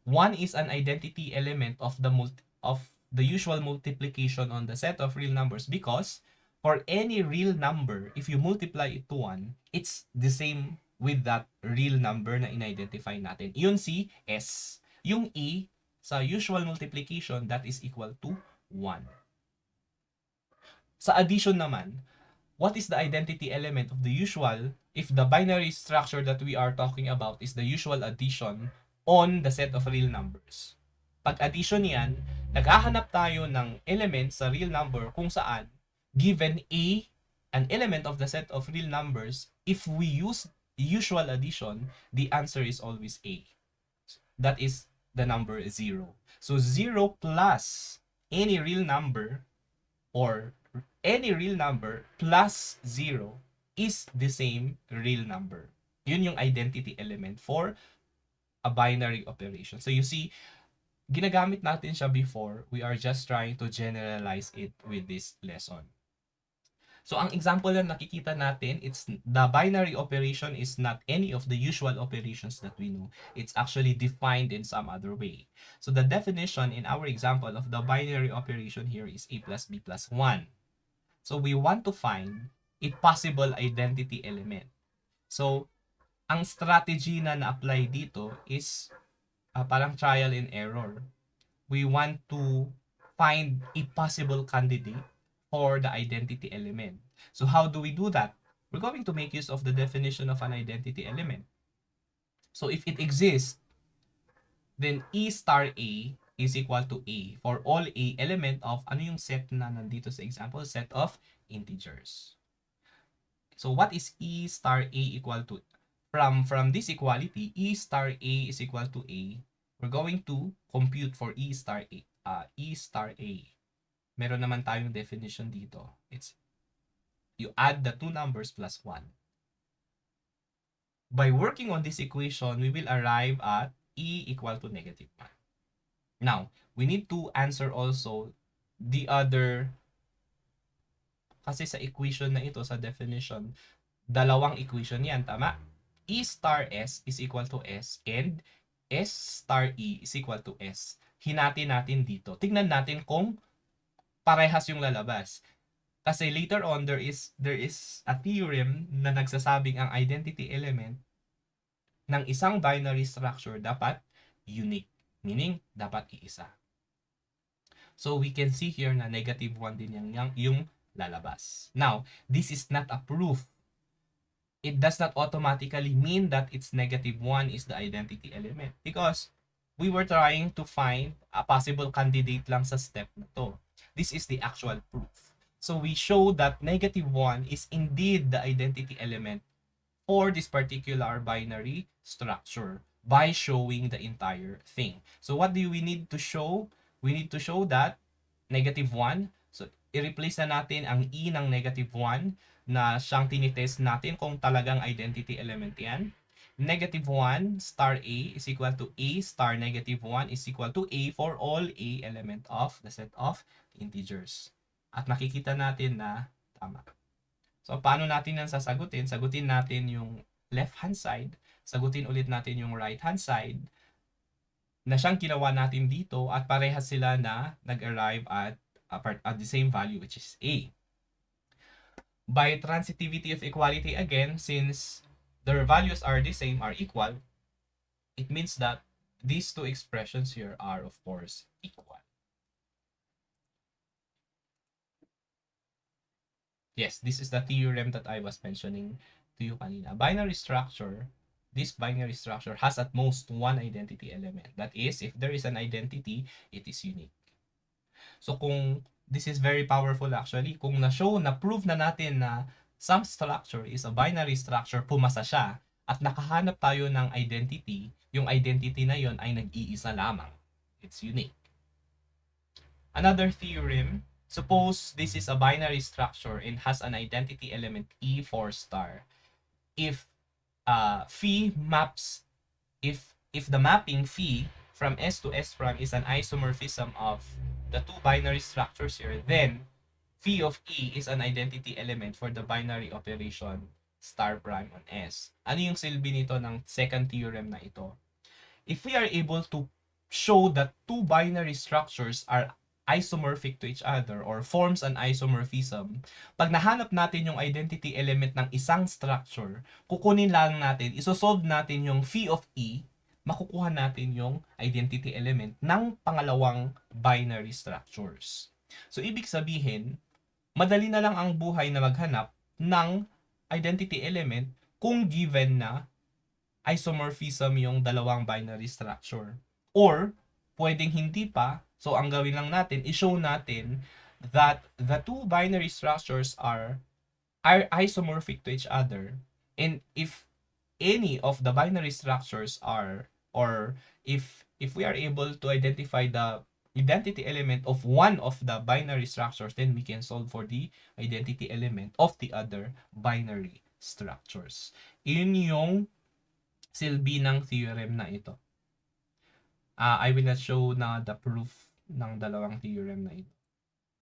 1 is an identity element of the usual multiplication on the set of real numbers because for any real number, if you multiply it to 1, it's the same with that real number na in-identify natin. Yun si S. Yung E, sa usual multiplication, that is equal to 1. Sa addition naman, what is the identity element of the usual if the binary structure that we are talking about is the usual addition on the set of real numbers? Pag addition yan, naghahanap tayo ng element sa real number kung saan given A, an element of the set of real numbers, if we use usual addition, the answer is always A. That is the number 0. So 0 plus any real number or any real number plus 0 is the same real number. Yun yung identity element for a binary operation. So you see, ginagamit natin siya before. We are just trying to generalize it with this lesson. So ang example na nakikita natin, it's the binary operation is not any of the usual operations that we know. It's actually defined in some other way. So the definition in our example of the binary operation here is a plus b plus 1. So we want to find a possible identity element. So ang strategy na na-apply dito is parang trial and error. We want to find a possible candidate for the identity element. So how do we do that? We're going to make use of the definition of an identity element. So if it exists, then E star A is equal to A for all A element of ano yung set na nandito sa example? Set of integers. So what is E star A equal to? From this equality, E star A is equal to A. We're going to compute for E star A. E star A. Meron naman tayong definition dito. It's you add the two numbers plus 1. By working on this equation, we will arrive at E equal to negative 1. Now, we need to answer also the other, kasi sa equation na ito, sa definition, dalawang equation yan, tama? E star S is equal to S and S star E is equal to S. Hinati natin dito. Tingnan natin kung parehas yung lalabas. Kasi later on, there is a theorem na nagsasabing ang identity element ng isang binary structure dapat unique. Meaning, dapat iisa. So, we can see here na negative 1 din yung lalabas. Now, this is not a proof. It does not automatically mean that it's negative 1 is the identity element. Because we were trying to find a possible candidate lang sa step na to. This is the actual proof. So we show that negative 1 is indeed the identity element for this particular binary structure by showing the entire thing. So what do we need to show? We need to show that negative 1. So i-replace na natin ang E ng negative 1 na siyang tinitest natin kung talagang identity element yan. Negative 1 star A is equal to A star negative 1 is equal to A for all A element of the set of integers. At makikita natin na tama. So, paano natin yan sasagutin? Sagutin natin yung left-hand side. Sagutin ulit natin yung right-hand side na siyang ginawa natin dito at parehas sila na nag-arrive at the same value which is A. By transitivity of equality again, since their values are the same, are equal, it means that these two expressions here are of course equal. Yes, this is the theorem that I was mentioning to you kanina. This binary structure has at most one identity element. That is, if there is an identity, it is unique. So kung this is very powerful actually, kung na-prove na natin na some structure is a binary structure, pumasa siya, at nakahanap tayo ng identity, yung identity na yon ay nag-iisa lamang. It's unique. Another theorem, suppose this is a binary structure and has an identity element E4 star. If phi maps, if the mapping phi from S to S prime is an isomorphism of the two binary structures here, then phi of E is an identity element for the binary operation star prime on S. Ano yung silbi nito ng second theorem na ito? If we are able to show that two binary structures are isomorphic to each other or forms an isomorphism, pag nahanap natin yung identity element ng isang structure, kukunin lang natin, isosolve natin yung phi of E, makukuha natin yung identity element ng pangalawang binary structures. So, ibig sabihin, madali na lang ang buhay na maghanap ng identity element kung given na isomorphism yung dalawang binary structure. Or, pwedeng hindi pa, so ang gawin lang natin, i-show natin that the two binary structures are isomorphic to each other. And if any of the binary structures are, or if we are able to identify the identity element of one of the binary structures, then we can solve for the identity element of the other binary structures. Yun yung silbi ng theorem na ito. I will not show na the proof ng dalawang theorem na ito.